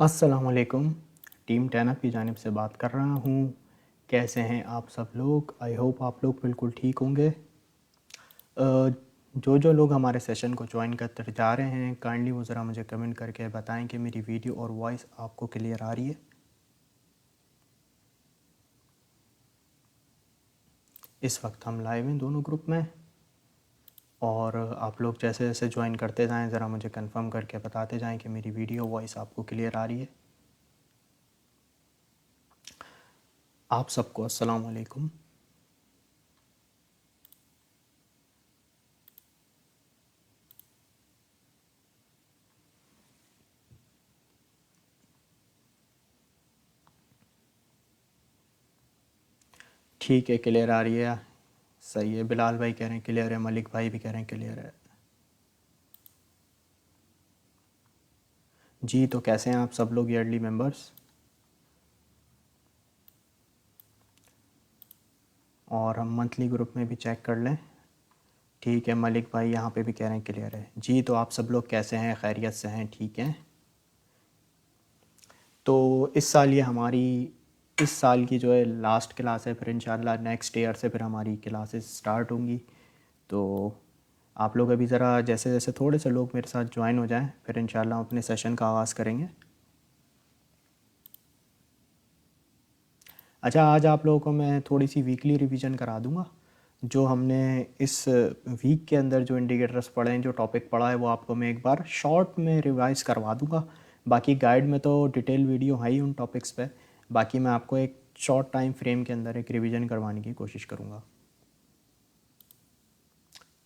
अस्सलाम वालेकुम। टीम 10 की जानिब से बात कर रहा हूँ। कैसे हैं आप सब लोग? आई होप आप लोग बिल्कुल ठीक होंगे। जो जो लोग हमारे सेशन को ज्वाइन करते जा रहे हैं, काइंडली वो ज़रा मुझे कमेंट करके बताएं कि मेरी वीडियो और वॉइस आपको क्लियर आ रही है। इस वक्त हम लाइव हैं दोनों ग्रुप में, और आप लोग जैसे जैसे ज्वाइन करते जाएं ज़रा मुझे कंफर्म करके बताते जाएं कि मेरी वीडियो वॉइस आपको क्लियर आ रही है। आप सबको अस्सलाम वालेकुम। ठीक है, क्लियर आ रही है। सही है, बिलाल भाई कह रहे हैं क्लियर है, मलिक भाई भी कह रहे हैं क्लियर है। जी, तो कैसे हैं आप सब लोग ईयरली मेंबर्स? और हम मंथली ग्रुप में भी चेक कर लें। ठीक है, मलिक भाई यहाँ पे भी कह रहे हैं क्लियर है। जी, तो आप सब लोग कैसे हैं? खैरियत से हैं? ठीक हैं? तो इस साल ये हमारी इस साल की जो है लास्ट क्लास है, फिर इंशाल्लाह नेक्स्ट ईयर से फिर हमारी क्लासेस स्टार्ट होंगी। तो आप लोग अभी ज़रा जैसे जैसे थोड़े से लोग मेरे साथ ज्वाइन हो जाएं, फिर इंशाल्लाह हम अपने सेशन का आगाज़ करेंगे। अच्छा, आज आप लोगों को मैं थोड़ी सी वीकली रिवीजन करा दूंगा। जो हमने इस वीक के अंदर जो इंडिकेटर्स पढ़े हैं, जो टॉपिक पढ़ा है, वो आपको मैं एक बार शॉर्ट में रिवाइज करवा दूंगा। बाकी गाइड में तो डिटेल वीडियो है ही उन टॉपिक्स पे। बाकी मैं आपको एक शॉर्ट टाइम फ्रेम के अंदर एक रिवीजन करवाने की कोशिश करूँगा।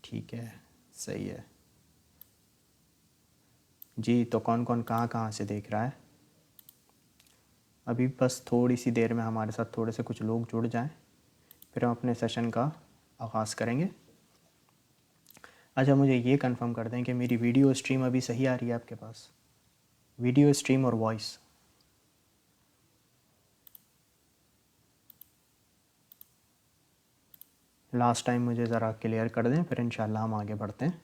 ठीक है, सही है। जी, तो कौन कौन कहाँ कहाँ से देख रहा है? अभी बस थोड़ी सी देर में हमारे साथ थोड़े से कुछ लोग जुड़ जाएं, फिर हम अपने सेशन का आगाज़ करेंगे। अच्छा, मुझे ये कंफर्म कर दें कि मेरी वीडियो स्ट्रीम अभी सही आ रही है आपके पास? वीडियो स्ट्रीम और वॉइस। लास्ट टाइम मुझे ज़रा क्लियर कर दें, फिर इंशाल्लाह हम आगे बढ़ते हैं।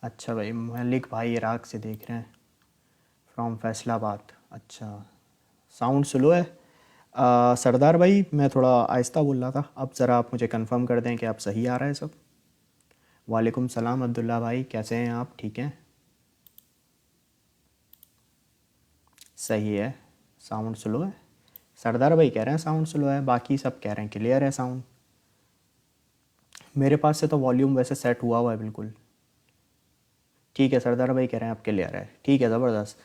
अच्छा भाई, मलिक भाई इराक़ से देख रहे हैं, फ्रॉम फैसलाबाद। अच्छा, साउंड स्लो है। सरदार भाई, मैं थोड़ा आहिस्ता बोल रहा था, अब ज़रा आप मुझे कंफर्म कर दें कि आप सही आ रहा है सब। वालेकुम सलाम अब्दुल्ला भाई, कैसे हैं आप? ठीक हैं? सही है। साउंड स्लो है। सरदार भाई कह रहे हैं साउंड स्लो है, बाकी सब कह रहे हैं क्लियर है साउंड। मेरे पास से तो वॉल्यूम वैसे सेट हुआ हुआ है बिल्कुल। ठीक है, सरदार भाई कह रहे हैं आप क्लियर है। ठीक है, ज़बरदस्त।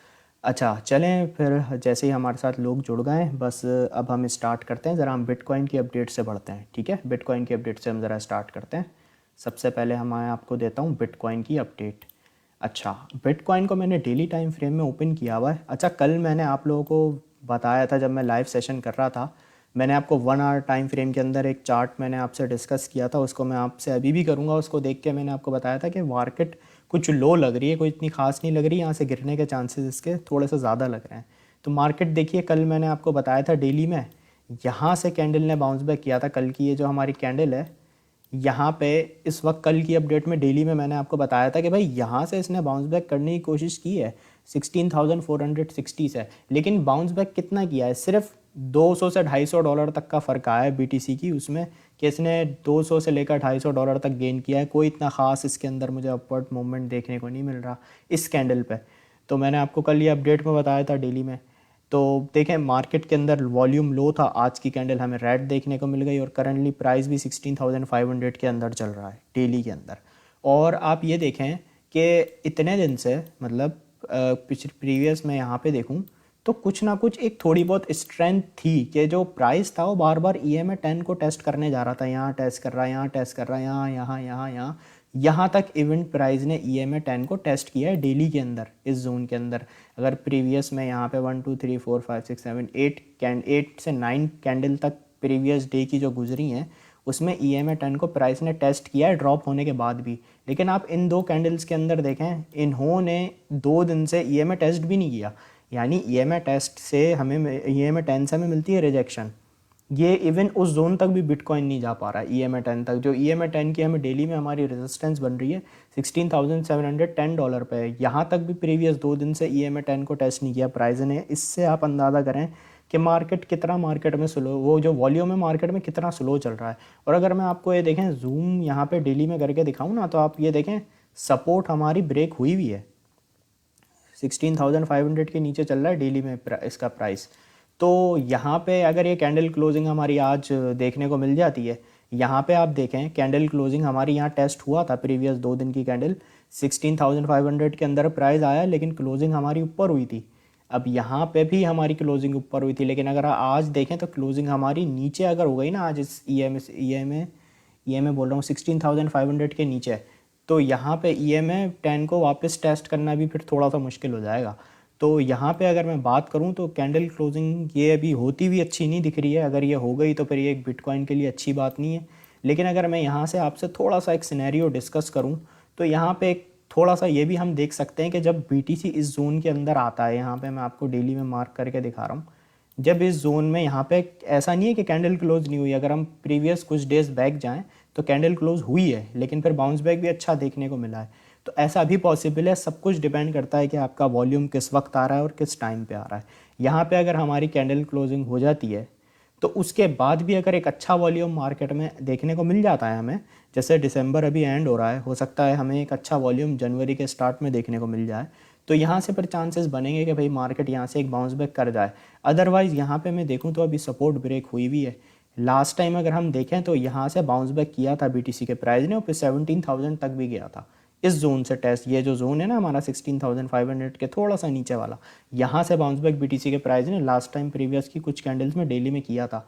अच्छा, चलें फिर, जैसे ही हमारे साथ लोग जुड़ गए हैं, बस अब हम स्टार्ट करते हैं। ज़रा हम बिटकॉइन की अपडेट से बढ़ते हैं। ठीक है, बिटकॉइन की अपडेट से हम ज़रा स्टार्ट करते हैं। सबसे पहले मैं आपको देता हूँ बिटकॉइन की अपडेट। अच्छा, बिटकॉइन को मैंने डेली टाइम फ्रेम में ओपन किया हुआ है। अच्छा, कल मैंने आप लोगों को बताया था, जब मैं लाइव सेशन कर रहा था, मैंने आपको 1 आवर टाइम फ्रेम के अंदर एक चार्ट मैंने आपसे डिस्कस किया था, उसको मैं आपसे अभी भी करूँगा। उसको देख के मैंने आपको बताया था कि मार्केट कुछ लो लग रही है, कोई इतनी खास नहीं लग रही, यहाँ से गिरने के चांसेस इसके थोड़े से ज़्यादा लग रहे हैं। तो मार्केट देखिए, कल मैंने आपको बताया था डेली में, यहाँ से कैंडल ने बाउंस बैक किया था। कल की ये जो हमारी कैंडल है, यहाँ पे इस वक्त कल की अपडेट में डेली में मैंने आपको बताया था कि भाई यहाँ से इसने बाउंस बैक करने की कोशिश की है 16,460 से, लेकिन बाउंस बैक कितना किया है? सिर्फ 200 से $250 तक का फ़र्क आया है बीटीसी की उसमें, कि इसने 200 से लेकर $250 तक गेन किया है। कोई इतना ख़ास इसके अंदर मुझे अपवर्ड मूवमेंट देखने को नहीं मिल रहा इस कैंडल पे। तो मैंने आपको कल ये अपडेट में बताया था डेली में। तो देखें, मार्केट के अंदर वॉल्यूम लो था, आज की कैंडल हमें रेड देखने को मिल गई, और करंटली प्राइस भी 16,500 के अंदर चल रहा है डेली के अंदर। और आप ये देखें कि इतने दिन से, मतलब पिछले प्रीवियस में यहाँ पे देखूँ तो कुछ ना कुछ एक थोड़ी बहुत स्ट्रेंथ थी, कि जो प्राइस था वो बार बार EMA 10 को टेस्ट करने जा रहा था। यहाँ टेस्ट कर रहा है, यहाँ टेस्ट कर रहा है, यहाँ यहाँ यहाँ यहाँ यहाँ तक इवेंट प्राइस ने EMA 10 को टेस्ट किया है डेली के अंदर, इस जोन के अंदर। अगर प्रीवियस में यहाँ पे 1 2 3 4 5 6 7 8 से 9 कैंडल तक प्रीवियस डे की जो गुजरी हैं, उसमें EMA 10 को प्राइस ने टेस्ट किया है ड्रॉप होने के बाद भी। लेकिन आप इन दो कैंडल्स के अंदर देखें, इन्होंने 2 दिन से EMA टेस्ट भी नहीं किया। यानी EMA टेस्ट से हमें EMA 10 से हमें मिलती है रिजेक्शन, ये इवन उस जोन तक भी बिटकॉइन नहीं जा पा रहा है, EMA10 तक। जो EMA10 की हमें डेली में हमारी रेजिस्टेंस बन रही है $16,710 पे है, यहाँ तक भी प्रीवियस 2 दिन से EMA10 को टेस्ट नहीं किया प्राइस ने। इससे आप अंदाज़ा करें कि मार्केट में स्लो, वो जो वॉल्यूम है मार्केट में कितना स्लो चल रहा है। और अगर मैं आपको ये देखें जूम यहाँ पे डेली में करके दिखाऊँ ना, तो आप ये देखें सपोर्ट हमारी ब्रेक हुई हुई है, 16,500 के नीचे चल रहा है डेली में इसका प्राइस। तो यहाँ पे अगर ये कैंडल क्लोजिंग हमारी आज देखने को मिल जाती है, यहाँ पे आप देखें कैंडल क्लोजिंग हमारी यहाँ टेस्ट हुआ था प्रीवियस 2 दिन की कैंडल, 16,500 के अंदर प्राइस आया, लेकिन क्लोजिंग हमारी ऊपर हुई थी। अब यहाँ पे भी हमारी क्लोजिंग ऊपर हुई थी, लेकिन अगर आज देखें तो क्लोजिंग हमारी नीचे अगर हो गई ना आज इस EMA बोल रहा हूँ 16,500 के नीचे, तो यहाँ पे EMA10 को वापस टेस्ट करना भी फिर थोड़ा सा मुश्किल हो जाएगा। तो यहाँ पे अगर मैं बात करूँ तो कैंडल क्लोजिंग ये अभी होती भी अच्छी नहीं दिख रही है। अगर ये हो गई तो फिर ये एक बिटकॉइन के लिए अच्छी बात नहीं है। लेकिन अगर मैं यहाँ से आपसे थोड़ा सा एक सिनेरियो डिस्कस करूँ तो यहाँ पे एक थोड़ा सा ये भी हम देख सकते हैं कि जब BTC इस जोन के अंदर आता है, यहाँ पे मैं आपको डेली में मार्क करके दिखा रहा हूँ, जब इस जोन में यहाँ पे ऐसा नहीं है कि कैंडल क्लोज नहीं हुई। अगर हम प्रीवियस कुछ डेज बैक जाएं तो कैंडल क्लोज हुई है, लेकिन फिर बाउंस बैक भी अच्छा देखने को मिला है। तो ऐसा भी पॉसिबल है, सब कुछ डिपेंड करता है कि आपका वॉल्यूम किस वक्त आ रहा है और किस टाइम पे आ रहा है। यहाँ पे अगर हमारी कैंडल क्लोजिंग हो जाती है तो उसके बाद भी अगर एक अच्छा वॉल्यूम मार्केट में देखने को मिल जाता है हमें, जैसे दिसंबर अभी एंड हो रहा है, हो सकता है हमें एक अच्छा वॉल्यूम जनवरी के स्टार्ट में देखने को मिल जाए, तो यहाँ से फिर चांसेस बनेंगे कि भाई मार्केट यहाँ से एक बाउंस बैक कर जाए। अदरवाइज़ यहाँ पे मैं देखूँ तो अभी सपोर्ट ब्रेक हुई भी है। लास्ट टाइम अगर हम देखें तो यहाँ से बाउंस बैक किया था BTC के प्राइस ने, और फिर 17,000 तक भी गया था इस जोन से टेस्ट। ये जो जोन है ना हमारा 16,500 के थोड़ा सा नीचे वाला, यहाँ से बाउंस बैक BTC के प्राइस ने लास्ट टाइम प्रीवियस की कुछ कैंडल्स में डेली में किया था।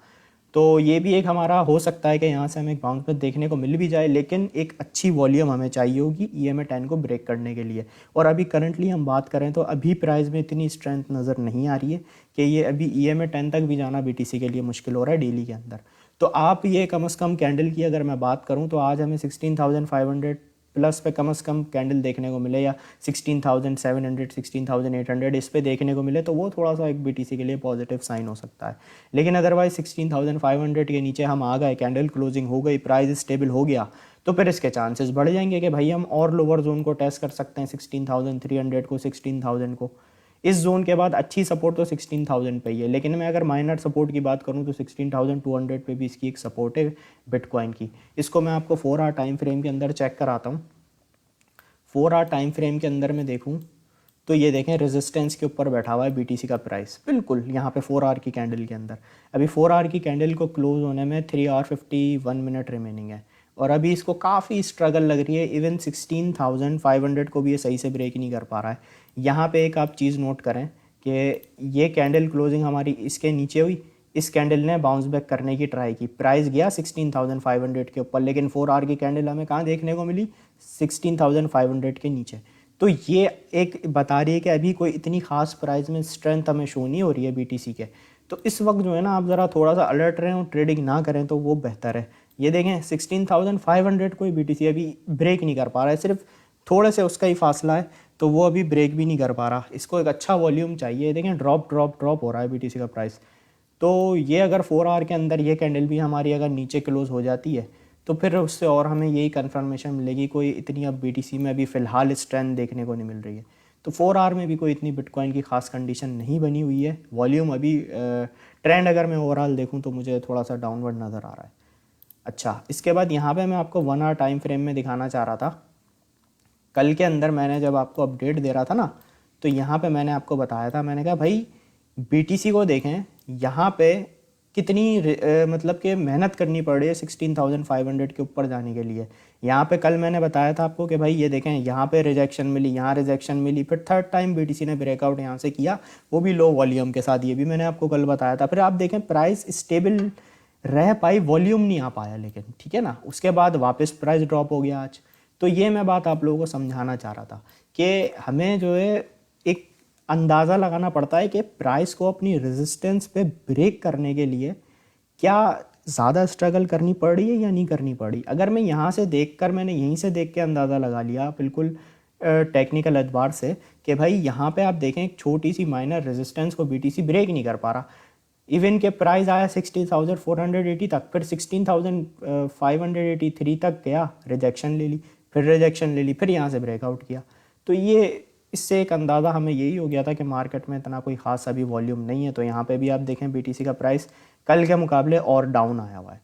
तो ये भी एक हमारा हो सकता है कि यहाँ से हमें एक बाउंस बैक देखने को मिल भी जाए, लेकिन एक अच्छी वॉल्यूम हमें चाहिए होगी EMA10 को ब्रेक करने के लिए। और अभी करंटली हम बात करें तो अभी प्राइस में इतनी स्ट्रेंथ नज़र नहीं आ रही है कि ये अभी EMA10 तक भी जाना BTC के लिए मुश्किल हो रहा है डेली के अंदर। तो आप ये कम से कम कैंडल की अगर मैं बात करूँ तो आज हमें 16,500 प्लस पे कम से कम कैंडल देखने को मिले, या 16,700 16,800 इस पे देखने को मिले, तो वो थोड़ा सा एक BTC के लिए पॉजिटिव साइन हो सकता है। लेकिन अदरवाइज 16,500 के नीचे हम आ गए, कैंडल क्लोजिंग हो गई, प्राइस स्टेबल हो गया, तो फिर इसके चांसेस बढ़ जाएंगे कि भाई हम और लोअर जोन को टेस्ट कर सकते हैं, 16,300 को, 16,000 को। इस जोन के बाद अच्छी सपोर्ट तो 16,000 पे ही है, लेकिन मैं अगर माइनर सपोर्ट की बात करूं तो 16,200 पे भी इसकी एक सपोर्ट है बिटकॉइन की। इसको मैं आपको 4 आवर टाइम फ्रेम के अंदर चेक कराता हूं। 4 आवर टाइम फ्रेम के अंदर मैं देखूं तो ये देखें रेजिस्टेंस के ऊपर बैठा हुआ है BTC का प्राइस, बिल्कुल यहाँ पे 4 आवर की कैंडल के अंदर। अभी 4 आवर की कैंडल को क्लोज होने में 3 आवर 51 मिनट रिमेनिंग है, और अभी इसको काफ़ी स्ट्रगल लग रही है। इवन 16,500 को भी ये सही से ब्रेक नहीं कर पा रहा है। यहाँ पे एक आप चीज़ नोट करें कि ये कैंडल क्लोजिंग हमारी इसके नीचे हुई, इस कैंडल ने बाउंस बैक करने की ट्राई की, प्राइस गया 16,500 के ऊपर, लेकिन 4 आवर की कैंडल हमें कहाँ देखने को मिली, 16,500 के नीचे। तो ये एक बता रही है कि अभी कोई इतनी खास प्राइस में स्ट्रेंथ हमें शो नहीं हो रही है BTC के। तो इस वक्त जो है ना आप ज़रा थोड़ा सा अलर्ट रहें और ट्रेडिंग ना करें तो वो बेहतर है। ये देखें 16,500 कोई BTC अभी ब्रेक नहीं कर पा रहा है, सिर्फ थोड़े से उसका ही फासला है, तो वो अभी ब्रेक भी नहीं कर पा रहा। इसको एक अच्छा वॉल्यूम चाहिए। देखें ड्रॉप हो रहा है BTC का प्राइस। तो ये अगर 4 आवर के अंदर ये कैंडल भी हमारी अगर नीचे क्लोज हो जाती है तो फिर उससे और हमें यही कंफर्मेशन मिलेगी, कोई इतनी अब BTC में अभी फ़िलहाल स्ट्रेंथ देखने को नहीं मिल रही है। तो 4 आवर में भी कोई इतनी बिटकॉइन की खास कंडीशन नहीं बनी हुई है। वॉल्यूम अभी ट्रेंड अगर मैं ओवरऑल देखूँ तो मुझे थोड़ा सा डाउनवर्ड नज़र आ रहा है। अच्छा, इसके बाद यहाँ पे मैं आपको 1 आवर टाइम फ्रेम में दिखाना चाह रहा था। कल के अंदर मैंने जब आपको अपडेट दे रहा था ना, तो यहाँ पे मैंने आपको बताया था, मैंने कहा भाई BTC को देखें यहाँ पे कितनी मतलब कि मेहनत करनी पड़ रही है 16,500 के ऊपर जाने के लिए। यहाँ पे कल मैंने बताया था आपको कि भाई ये देखें यहाँ पे रिजेक्शन मिली, यहाँ रिजेक्शन मिली, फिर थर्ड टाइम BTC ने ब्रेकआउट यहाँ से किया, वो भी लो वॉल्यूम के साथ। ये भी मैंने आपको कल बताया था। फिर आप देखें प्राइस स्टेबल रह पाई, वॉल्यूम नहीं आ पाया, लेकिन ठीक है ना, उसके बाद वापस प्राइस ड्रॉप हो गया आज। तो ये मैं बात आप लोगों को समझाना चाह रहा था कि हमें जो है एक अंदाज़ा लगाना पड़ता है कि प्राइस को अपनी रेजिस्टेंस पे ब्रेक करने के लिए क्या ज़्यादा स्ट्रगल करनी पड़ रही है या नहीं करनी पड़ी। अगर मैं यहाँ से देखकर, मैंने यहीं से देख के अंदाज़ा लगा लिया बिल्कुल टेक्निकल एतबार से कि भाई यहाँ पे आप देखें एक छोटी सी माइनर रेजिस्टेंस को BTC ब्रेक नहीं कर पा रहा, इवन के प्राइस आया 16,480 तक, फिर 16,583 तक गया, रिजेक्शन ले ली, फिर रिजेक्शन ले ली, फिर यहाँ से ब्रेकआउट किया। तो ये इससे एक अंदाज़ा हमें यही हो गया था कि मार्केट में इतना कोई ख़ास अभी वॉल्यूम नहीं है। तो यहाँ पे भी आप देखें BTC का प्राइस कल के मुकाबले और डाउन आया हुआ है।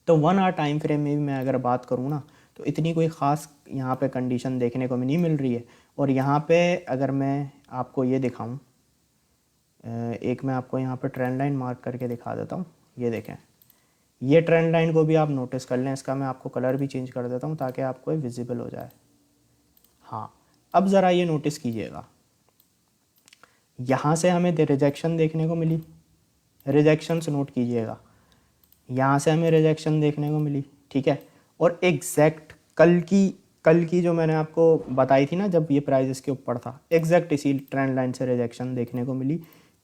तो 1 आवर टाइम फ्रेम में भी मैं अगर बात करूँ ना, तो इतनी कोई ख़ास यहाँ पे कंडीशन देखने को नहीं मिल रही है। और यहाँ पे अगर मैं आपको ये दिखाऊँ, एक मैं आपको यहाँ पे ट्रेंड लाइन मार्क करके दिखा देता हूँ। ये देखें, ये ट्रेंड लाइन को भी आप नोटिस कर लें। इसका मैं आपको कलर भी चेंज कर देता हूँ ताकि आपको विजिबल हो जाए। हाँ, अब ज़रा ये नोटिस कीजिएगा, यहाँ से हमें रिजेक्शन देखने को मिली, रिजेक्शंस नोट कीजिएगा, यहाँ से हमें रिजेक्शन देखने को मिली, ठीक है। और एग्जैक्ट कल की जो मैंने आपको बताई थी ना, जब ये प्राइस इसके ऊपर था, एग्जैक्ट इसी ट्रेंड लाइन से रिजेक्शन देखने को मिली।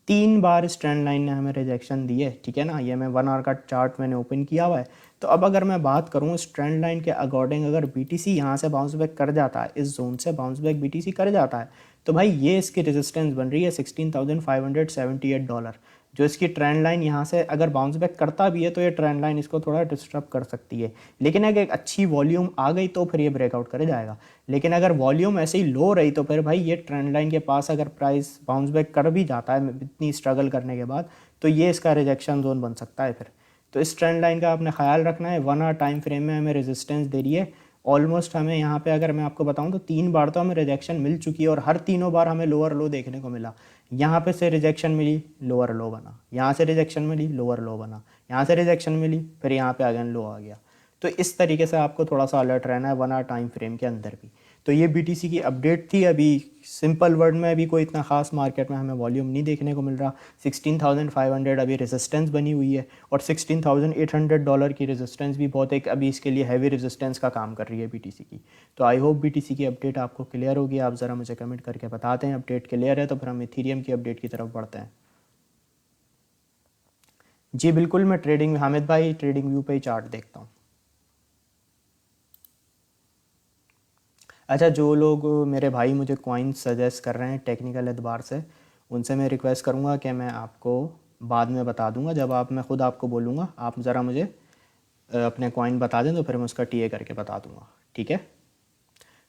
3 बार इस ट्रेंड लाइन ने हमें रिजेक्शन दी है, ठीक है ना। ये मैं 1 आवर का चार्ट मैंने ओपन किया हुआ है। तो अब अगर मैं बात करूँ इस ट्रेंड लाइन के अकॉर्डिंग, अगर BTC यहाँ से बाउंस बैक कर जाता है, इस जोन से बाउंस बैक BTC कर जाता है, तो भाई ये इसकी रेजिस्टेंस बन रही है $16,578। जो इसकी ट्रेंड लाइन यहाँ से अगर बाउंस बैक करता भी है तो ये ट्रेंड लाइन इसको थोड़ा डिस्टर्ब कर सकती है। लेकिन अगर एक अच्छी वॉल्यूम आ गई तो फिर ये ब्रेकआउट कर जाएगा। लेकिन अगर वॉल्यूम ऐसे ही लो रही तो फिर भाई ये ट्रेंड लाइन के पास अगर प्राइस बाउंस बैक कर भी जाता है इतनी स्ट्रगल करने के बाद, तो ये इसका रिजेक्शन जोन बन सकता है फिर। तो इस ट्रेंड लाइन का आपने ख्याल रखना है। 1 आवर टाइम फ्रेम में हमें रेजिस्टेंस दे रही है ऑलमोस्ट। हमें यहाँ पे अगर मैं आपको बताऊँ तो 3 बार तो हमें रिजेक्शन मिल चुकी है और हर तीनों बार हमें लोअर लो देखने को मिला। यहाँ पे से रिजेक्शन मिली, लोअर लो बना, यहाँ से रिजेक्शन मिली, लोअर लो बना, यहाँ से रिजेक्शन मिली, फिर यहाँ पे अगेन लो आ गया। तो इस तरीके से आपको थोड़ा सा अलर्ट रहना है 1 आवर टाइम फ्रेम के अंदर भी। तो ये BTC की अपडेट थी। अभी सिंपल वर्ड में अभी कोई इतना खास मार्केट में हमें वॉल्यूम नहीं देखने को मिल रहा। 16,500 अभी रेजिस्टेंस बनी हुई है और $16,800 की रेजिस्टेंस भी बहुत एक अभी इसके लिए हैवी रेजिस्टेंस का काम कर रही है BTC की। तो आई होप BTC की अपडेट आपको क्लियर होगी। आप ज़रा मुझे कमेंट करके बताते हैं अपडेट क्लियर है तो फिर हम इथीरियम की अपडेट की तरफ बढ़ते हैं। जी बिल्कुल, मैं ट्रेडिंग हामिद भाई ट्रेडिंग व्यू पे ही चार्ट देखता हूँ। अच्छा, जो लोग मेरे भाई मुझे कॉइन्स सजेस्ट कर रहे हैं टेक्निकल एतबार से, उनसे मैं रिक्वेस्ट करूँगा कि मैं आपको बाद में बता दूँगा। जब मैं ख़ुद आपको बोलूँगा आप ज़रा मुझे अपने कॉइन बता दें तो फिर मैं उसका TA करके बता दूँगा, ठीक है।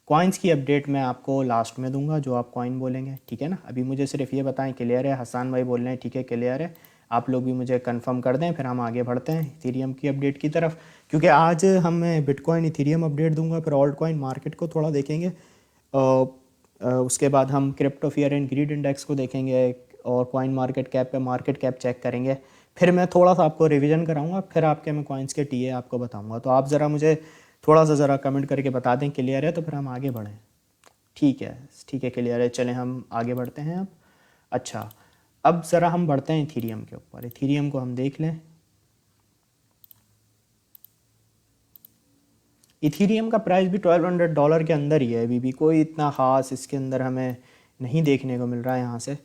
कॉइन्स की अपडेट मैं आपको लास्ट में दूंगा जो आप कॉइन बोलेंगे, ठीक है ना। अभी मुझे सिर्फ ये बताएं क्लियर है। हसन भाई बोल रहे हैं ठीक है क्लियर है। आप लोग भी मुझे कंफर्म कर दें, फिर हम आगे बढ़ते हैं इथेरियम की अपडेट की तरफ। क्योंकि आज हम बिटकॉइन इथेरियम अपडेट दूंगा, फिर ऑल्ट कॉइन मार्केट को थोड़ा देखेंगे। उसके बाद हम crypto fear and greed index को देखेंगे और कॉइन मार्केट कैप पे मार्केट कैप चेक करेंगे। फिर मैं थोड़ा सा आपको रिवीजन कराऊंगा, फिर आपके मैं कॉइन्स के TA आपको बताऊंगा। तो आप ज़रा मुझे थोड़ा सा ज़रा कमेंट करके बता दें क्लियर है तो फिर हम आगे बढ़ें। ठीक है क्लियर है, चलें हम आगे बढ़ते हैं अब। अच्छा, अब ज़रा हम बढ़ते हैं इथीरियम के ऊपर। इथीरियम को हम देख लें। इथीरियम का प्राइस भी $1200 के अंदर ही है। अभी भी कोई इतना ख़ास इसके अंदर हमें नहीं देखने को मिल रहा है। यहाँ से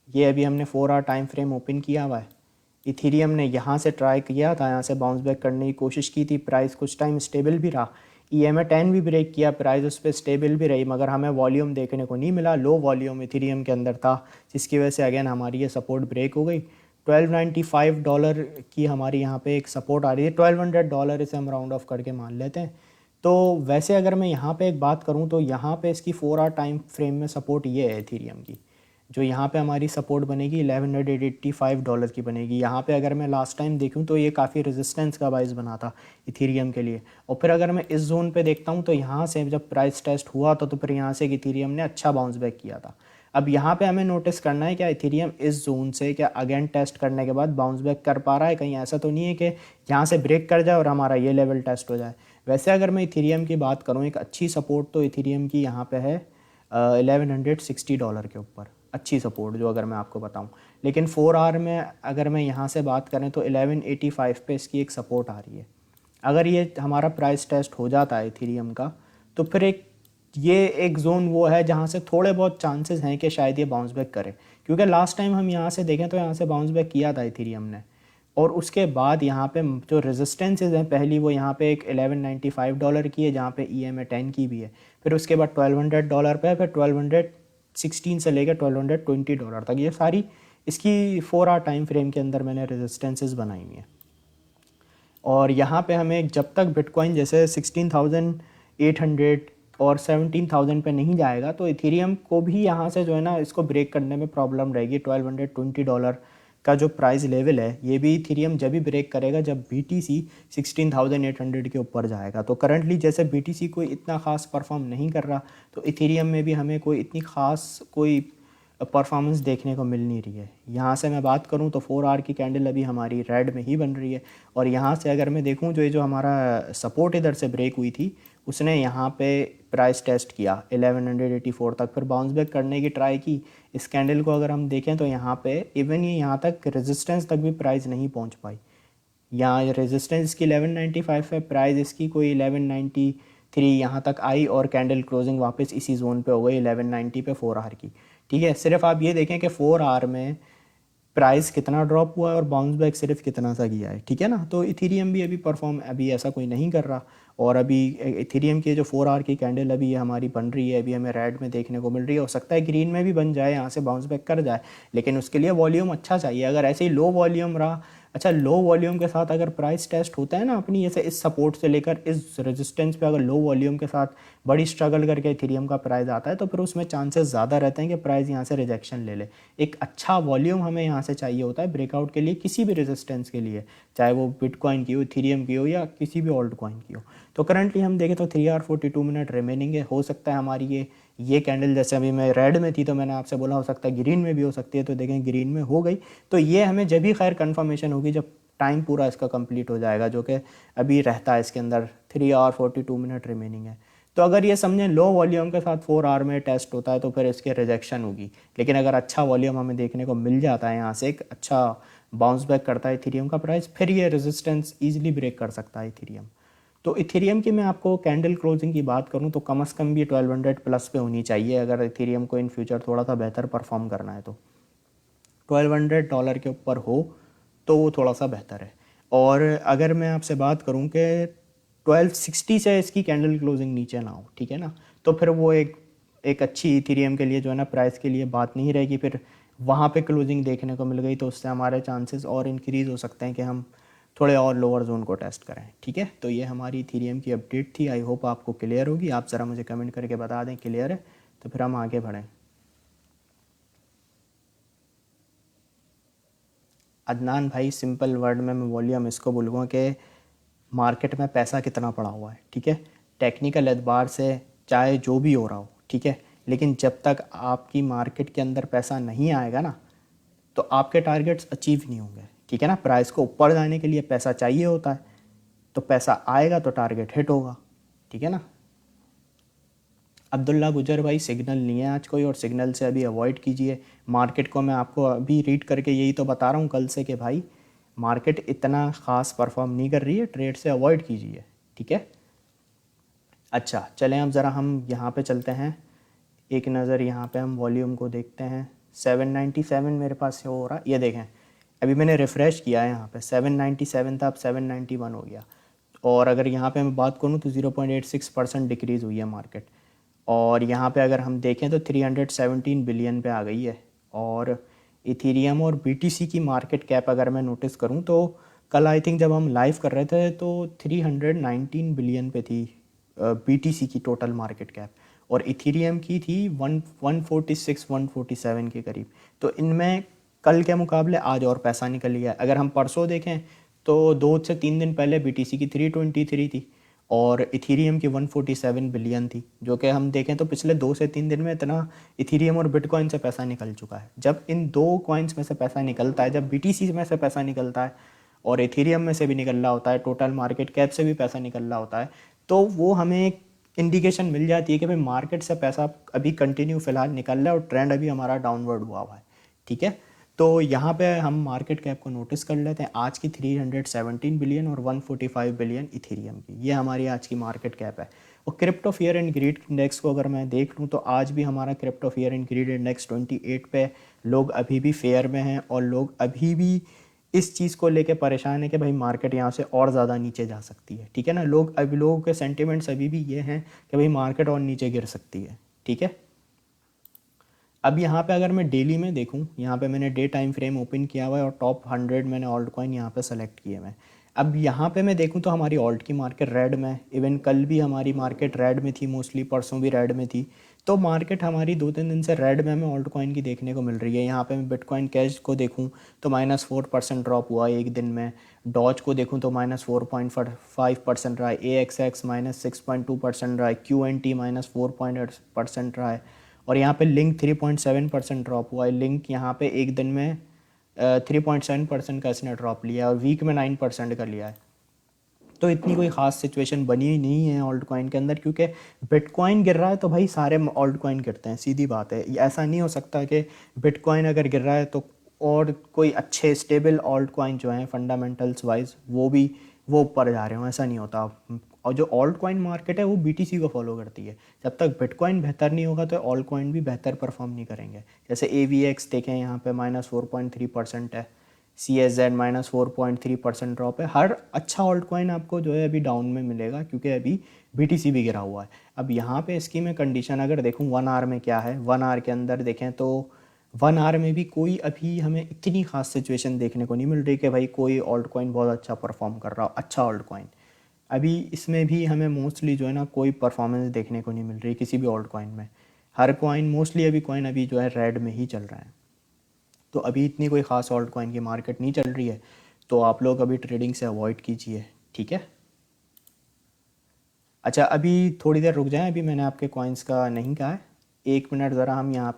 ये अभी हमने 4 आवर टाइम फ्रेम ओपन किया हुआ है। इथीरियम ने यहाँ से ट्राई किया था, यहाँ से बाउंस बैक करने की कोशिश की थी। प्राइस कुछ टाइम स्टेबल भी रहा, EMA 10 भी ब्रेक किया, प्राइस उस पर स्टेबल भी रही, मगर हमें वॉल्यूम देखने को नहीं मिला। लो वॉल्यूम इथीरियम के अंदर था, जिसकी वजह से अगेन हमारी ये सपोर्ट ब्रेक हो गई। $1295 की हमारी यहाँ पे एक सपोर्ट आ रही है। $1200 इसे हम राउंड ऑफ करके मान लेते हैं। तो वैसे अगर मैं यहाँ पे एक बात करूँ तो यहाँ पे इसकी 4 आवर टाइम फ्रेम में सपोर्ट ये है इथीरियम की। जो यहाँ पे हमारी सपोर्ट बनेगी $1185 की बनेगी। यहाँ पे अगर मैं लास्ट टाइम देखूँ तो ये काफ़ी रेजिस्टेंस का बाइस बना था इथीरियम के लिए। और फिर अगर मैं इस जोन पे देखता हूँ तो यहाँ से जब प्राइस टेस्ट हुआ था तो फिर यहाँ से इथीरियम ने अच्छा बाउंस बैक किया था। अब यहाँ पे हमें नोटिस करना है क्या इथीरियम इस जोन से क्या अगेन टेस्ट करने के बाद बाउंस बैक कर पा रहा है। कहीं ऐसा तो नहीं है कि यहाँ से ब्रेक कर जाए और हमारा ये लेवल टेस्ट हो जाए। वैसे अगर मैं इथीरियम की बात करूँ, एक अच्छी सपोर्ट तो इथीरियम की यहाँ पे है $1160 के ऊपर, अच्छी सपोर्ट जो अगर मैं आपको बताऊं। लेकिन 4 आवर में अगर मैं यहाँ से बात करें तो 1185 पे इसकी एक सपोर्ट आ रही है। अगर ये हमारा प्राइस टेस्ट हो जाता है इथीरियम का तो फिर ये एक जोन वो है जहाँ से थोड़े बहुत चांसेस हैं कि शायद ये बाउंस बैक करे। क्योंकि लास्ट टाइम हम यहाँ से देखें तो यहाँ से बाउंस बैक किया था इथीरियम ने, और उसके बाद यहाँ पे जो रेजिस्टेंसेज हैं पहली वो यहाँ पे एक $1195 की है, जहाँ पे EMA 10 की भी है। फिर उसके बाद $1200 पे है, फिर 1216 से लेकर $1220 तक। ये सारी इसकी 4 आवर टाइम फ्रेम के अंदर मैंने रेजिस्टेंसेस बनाई हुई हैं। और यहाँ पे हमें जब तक बिटकॉइन जैसे 16,800 और 17,000 पे नहीं जाएगा तो इथेरियम को भी यहाँ से जो है ना इसको ब्रेक करने में प्रॉब्लम रहेगी। $1220 का जो प्राइस लेवल है ये भी इथेरियम जब भी ब्रेक करेगा जब BTC 16,800 के ऊपर जाएगा। तो करंटली जैसे BTC कोई इतना ख़ास परफॉर्म नहीं कर रहा तो इथेरियम में भी हमें कोई इतनी ख़ास कोई परफॉर्मेंस देखने को मिल नहीं रही है। यहाँ से मैं बात करूँ तो 4 आवर की कैंडल अभी हमारी रेड में ही बन रही है। और यहाँ से अगर मैं देखूँ जो ये जो हमारा सपोर्ट इधर से ब्रेक हुई थी उसने यहाँ पे प्राइस टेस्ट किया 1184 तक, फिर बाउंस बैक करने की ट्राई की। इस कैंडल को अगर हम देखें तो यहाँ पे इवन ये यहाँ तक रेजिस्टेंस तक भी प्राइस नहीं पहुँच पाई। यहाँ रेजिस्टेंस इसकी 1195 है, प्राइस इसकी कोई 1193 यहाँ तक आई और कैंडल क्लोजिंग वापस इसी जोन पे हो गई 1190 पे 4 आवर की। ठीक है, सिर्फ आप ये देखें कि 4 आवर में प्राइस कितना ड्रॉप हुआ है और बाउंस बैक सिर्फ कितना सा किया है। ठीक है ना, तो इथेरियम भी अभी परफॉर्म अभी ऐसा कोई नहीं कर रहा। और अभी इथेरियम की जो 4 आवर की कैंडल अभी ये हमारी बन रही है, अभी हमें रेड में देखने को मिल रही है। हो सकता है ग्रीन में भी बन जाए, यहाँ से बाउंस बैक कर जाए, लेकिन उसके लिए वॉल्यूम अच्छा चाहिए। अगर ऐसे ही लो वॉल्यूम रहा, अच्छा लो वॉल्यूम के साथ अगर प्राइस टेस्ट होता है ना अपनी जैसे इस सपोर्ट से लेकर इस रेजिस्टेंस पे, अगर लो वॉल्यूम के साथ बड़ी स्ट्रगल करके इथेरियम का प्राइस आता है तो फिर उसमें चांसेस ज़्यादा रहते हैं कि प्राइस यहाँ से रिजेक्शन ले ले। एक अच्छा वॉल्यूम हमें यहाँ से चाहिए होता है ब्रेकआउट के लिए, किसी भी रेजिस्टेंस के लिए, चाहे वो बिटकॉइन की हो, इथेरियम की हो या किसी भी ऑल्ट कॉइन की हो। तो करंटली हम देखें तो 3 आवर 42 मिनट रिमेनिंग है। हो सकता है हमारी ये कैंडल जैसे अभी मैं रेड में थी तो मैंने आपसे बोला हो सकता है ग्रीन में भी हो सकती है, तो देखें ग्रीन में हो गई। तो ये हमें जब भी खैर कन्फर्मेशन होगी जब टाइम पूरा इसका कंप्लीट हो जाएगा, जो कि अभी रहता है इसके अंदर 3 आवर 42 मिनट रिमेनिंग है। तो अगर ये समझें लो वॉल्यूम के साथ 4 आवर में टेस्ट होता है तो फिर इसके रिजेक्शन होगी। लेकिन अगर अच्छा वॉल्यूम हमें देखने को मिल जाता है, यहाँ से एक अच्छा बाउंस बैक करता है इथेरियम का प्राइस, फिर ये रेजिस्टेंस ईजिली ब्रेक कर सकता है इथेरियम। तो इथेरियम की मैं आपको कैंडल क्लोजिंग की बात करूँ तो कम से कम भी 1200 प्लस पे होनी चाहिए अगर इथेरियम को इन फ्यूचर थोड़ा सा बेहतर परफॉर्म करना है। तो $1200 के ऊपर हो तो वो थोड़ा सा बेहतर है। और अगर मैं आपसे बात करूं कि 1260 से इसकी कैंडल क्लोजिंग नीचे ना हो, ठीक है ना, तो फिर वो एक अच्छी इथेरियम के लिए जो है ना प्राइस के लिए बात नहीं रहेगी। फिर वहाँ पे क्लोजिंग देखने को मिल गई तो उससे हमारे चांसेस और इंक्रीज़ हो सकते हैं कि हम थोड़े और लोअर जोन को टेस्ट करें। ठीक है, तो ये हमारी इथेरियम की अपडेट थी। आई होप आपको क्लियर होगी। आप ज़रा मुझे कमेंट करके बता दें क्लियर है, तो फिर हम आगे बढ़ें। अदनान भाई सिंपल वर्ड में मैं वॉल्यूम इसको बोलूँगा कि मार्केट में पैसा कितना पड़ा हुआ है। ठीक है, टेक्निकल एतबार से चाहे जो भी हो रहा हो, ठीक है, लेकिन जब तक आपकी मार्केट के अंदर पैसा नहीं आएगा ना तो आपके टारगेट्स अचीव नहीं होंगे। ठीक है ना, प्राइस को ऊपर जाने के लिए पैसा चाहिए होता है, तो पैसा आएगा तो टारगेट हिट होगा। ठीक है ना। अब्दुल्ला गुजर भाई सिग्नल नहीं है आज कोई, और सिग्नल से अभी अवॉइड कीजिए मार्केट को। मैं आपको अभी रीड करके यही तो बता रहा हूँ कल से कि भाई मार्केट इतना ख़ास परफॉर्म नहीं कर रही है, ट्रेड से अवॉइड कीजिए। ठीक है, अच्छा चलें अब ज़रा हम यहाँ पे चलते हैं, एक नज़र यहाँ पे हम वॉल्यूम को देखते हैं। 797 मेरे पास हो रहा, ये देखें अभी मैंने रिफ़्रेश किया है, यहाँ पे 797 था, अब 791 हो गया। और अगर यहाँ पे मैं बात करूँ तो 0.86% डिक्रीज़ हुई है मार्केट। और यहाँ पे अगर हम देखें तो 317 बिलियन पे आ गई है। और इथेरियम और BTC की मार्केट कैप अगर मैं नोटिस करूँ तो कल आई थिंक जब हम लाइव कर रहे थे तो 319 बिलियन पे थी BTC की टोटल मार्केट कैप, और इथेरियम की थी 146 147 के करीब। तो इनमें कल के मुकाबले आज और पैसा निकल गया। अगर हम परसों देखें तो 2 से 3 दिन पहले BTC की 323 थी और इथेरियम की 147 बिलियन थी, जो कि हम देखें तो पिछले 2 से 3 दिन में इतना इथेरियम और बिटकॉइन से पैसा निकल चुका है। जब इन दो कॉइन्स में से पैसा निकलता है, जब BTC में से पैसा निकलता है और इथेरियम में से भी निकल रहा होता है, टोटल मार्केट कैप से भी पैसा निकल रहा होता है, तो वो हमें एक इंडिकेशन मिल जाती है कि भाई मार्केट से पैसा अभी कंटिन्यू फिलहाल निकल रहा है और ट्रेंड अभी हमारा डाउनवर्ड हुआ है। ठीक है, तो यहाँ पे हम मार्केट कैप को नोटिस कर लेते हैं आज की 317 बिलियन और 145 बिलियन इथेरियम की, ये हमारी आज की मार्केट कैप है। और crypto fear and greed index को अगर मैं देख लूँ तो आज भी हमारा crypto fear and greed index 28 पे, लोग अभी भी फेयर में हैं और लोग अभी भी इस चीज़ को लेके परेशान है कि भाई मार्केट यहाँ से और ज़्यादा नीचे जा सकती है। ठीक है ना, लोगों के सेंटिमेंट्स अभी भी ये हैं कि भाई मार्केट और नीचे गिर सकती है। ठीक है, अब यहाँ पे अगर मैं डेली में देखूँ, यहाँ पे मैंने डे टाइम फ्रेम ओपन किया हुआ है और टॉप 100 मैंने ऑल्ट कॉइन यहाँ पे सेलेक्ट किए हुए हैं। अब यहाँ पे मैं देखूँ तो हमारी ऑल्ट की मार्केट रेड में, इवन कल भी हमारी मार्केट रेड में थी, मोस्टली परसों भी रेड में थी। तो मार्केट हमारी 2-3 दिन से रेड में हमें ऑल्ट कॉइन की देखने को मिल रही है। यहाँ पे मैं बिटकॉइन कैश को देखूँ तो -4% ड्रॉप हुआ है एक दिन में। डॉज को देखूँ तो -4.5% रहा है। AXX -6.2% रहा है। QNT -4% रहा है। और यहाँ पे लिंक 3.7% ड्रॉप हुआ है। लिंक यहाँ पे एक दिन में 3.7% का इसने ड्रॉप लिया है और वीक में 9% का लिया है। तो इतनी कोई ख़ास सिचुएशन बनी ही नहीं है ऑल्ट कॉइन के अंदर, क्योंकि बिटकॉइन गिर रहा है तो भाई सारे ऑल्ट कॉइन गिरते हैं, सीधी बात है। ऐसा नहीं हो सकता कि बिटकॉइन अगर गिर रहा है तो और कोई अच्छे स्टेबल ऑल्ट कॉइन जो हैं फंडामेंटल्स वाइज वो ऊपर जा रहे हो, ऐसा नहीं होता। और जो ऑल्ट कॉइन मार्केट है वो BTC को फॉलो करती है। जब तक बिटकॉइन बेहतर नहीं होगा तो ऑल्ट कॉइन भी बेहतर परफॉर्म नहीं करेंगे। जैसे AVX देखें, यहाँ पे -4.3% है। CSZ -4.3% ड्रॉप है। हर अच्छा ऑल्ट कॉइन आपको जो है अभी डाउन में मिलेगा, क्योंकि अभी BTC भी गिरा हुआ है। अब यहाँ पे इसकी मैं कंडीशन अगर देखूँ 1 आवर में क्या है, 1 आवर के अंदर देखें तो 1 आवर में भी कोई अभी हमें इतनी खास सिचुएशन देखने को नहीं मिल रही कि भाई कोई ऑल्ट कॉइन बहुत अच्छा परफॉर्म कर रहा हो, अच्छा ऑल्ट कॉइन। अभी इसमें भी हमें मोस्टली जो है ना कोई परफॉर्मेंस देखने को नहीं मिल रही किसी भी ऑल्ट कॉइन में। हर कॉइन मोस्टली अभी कॉइन अभी जो है रेड में ही चल रहा है। तो अभी इतनी कोई ख़ास ऑल्ट कॉइन की मार्केट नहीं चल रही है, तो आप लोग अभी ट्रेडिंग से अवॉइड कीजिए, ठीक है। अच्छा, अभी थोड़ी देर रुक जाएं, अभी मैंने आपके कॉइन्स का नहीं कहा है। 1 मिनट ज़रा हम यहाँ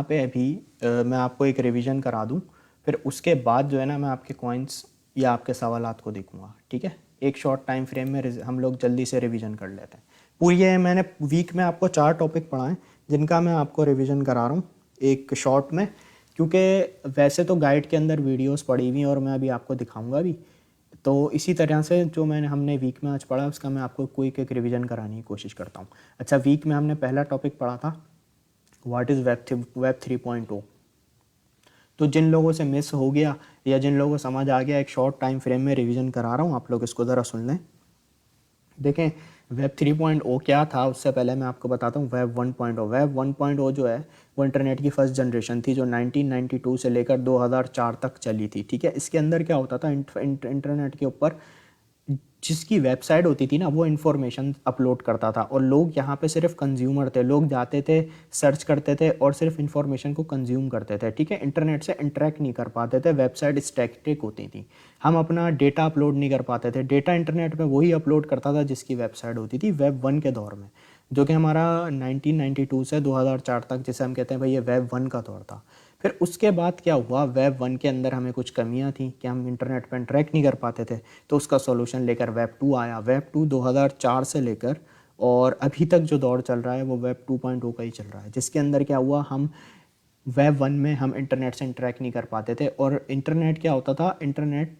पे अभी मैं आपको एक रिवीजन करा दूँ, फिर उसके बाद जो है ना मैं आपके कॉइन्स या आपके सवालात को देखूँगा, ठीक है। एक शॉर्ट टाइम फ्रेम में हम लोग जल्दी से रिवीजन कर लेते हैं। पूरी ये मैंने वीक में आपको 4 टॉपिक पढ़ाएं जिनका मैं आपको रिवीजन करा रहा हूँ एक शॉर्ट में, क्योंकि वैसे तो गाइड के अंदर वीडियोस पड़ी हुई हैं और मैं अभी आपको दिखाऊंगा भी। तो इसी तरह से जो हमने वीक में आज पढ़ा उसका मैं आपको क्विक एक रिवीजन कराने की कोशिश करता हूँ। अच्छा, वीक में हमने पहला टॉपिक पढ़ा था व्हाट इज़ वेब 3.0। तो जिन लोगों से मिस हो गया या जिन लोगों को समझ आ गया, एक शॉर्ट टाइम फ्रेम में रिवीजन करा रहा हूँ, आप लोग इसको ज़रा सुन लें। देखें, वेब 3.0 क्या था उससे पहले मैं आपको बताता हूँ वेब 1.0। वेब 1.0 जो है वो इंटरनेट की फर्स्ट जनरेशन थी जो 1992 से लेकर 2004 तक चली थी, ठीक है। इसके अंदर क्या होता था, इंटरनेट के ऊपर जिसकी वेबसाइट होती थी ना वो इन्फॉर्मेशन अपलोड करता था और लोग यहाँ पे सिर्फ कंज्यूमर थे। लोग जाते थे, सर्च करते थे और सिर्फ इन्फॉर्मेशन को कंज्यूम करते थे, ठीक है। इंटरनेट से इंटरेक्ट नहीं कर पाते थे, वेबसाइट स्टैटिक होती थी। हम अपना डेटा अपलोड नहीं कर पाते थे। डेटा इंटरनेट में वही अपलोड करता था जिसकी वेबसाइट होती थी वेब 1 के दौर में, जो कि हमारा 1992 से 2004 तक, जिसे हम कहते हैं भाई ये वेब 1 का दौर था। फिर उसके बाद क्या हुआ, वेब 1 के अंदर हमें कुछ कमियां थी कि हम इंटरनेट पर इंटरेक्ट नहीं कर पाते थे, तो उसका सॉल्यूशन लेकर वेब 2 आया। वेब 2 2004 से लेकर और अभी तक जो दौर चल रहा है वो वेब 2.0 का ही चल रहा है, जिसके अंदर क्या हुआ, हम वेब 1 में हम इंटरनेट से इंटरेक्ट नहीं कर पाते थे और इंटरनेट क्या होता था, इंटरनेट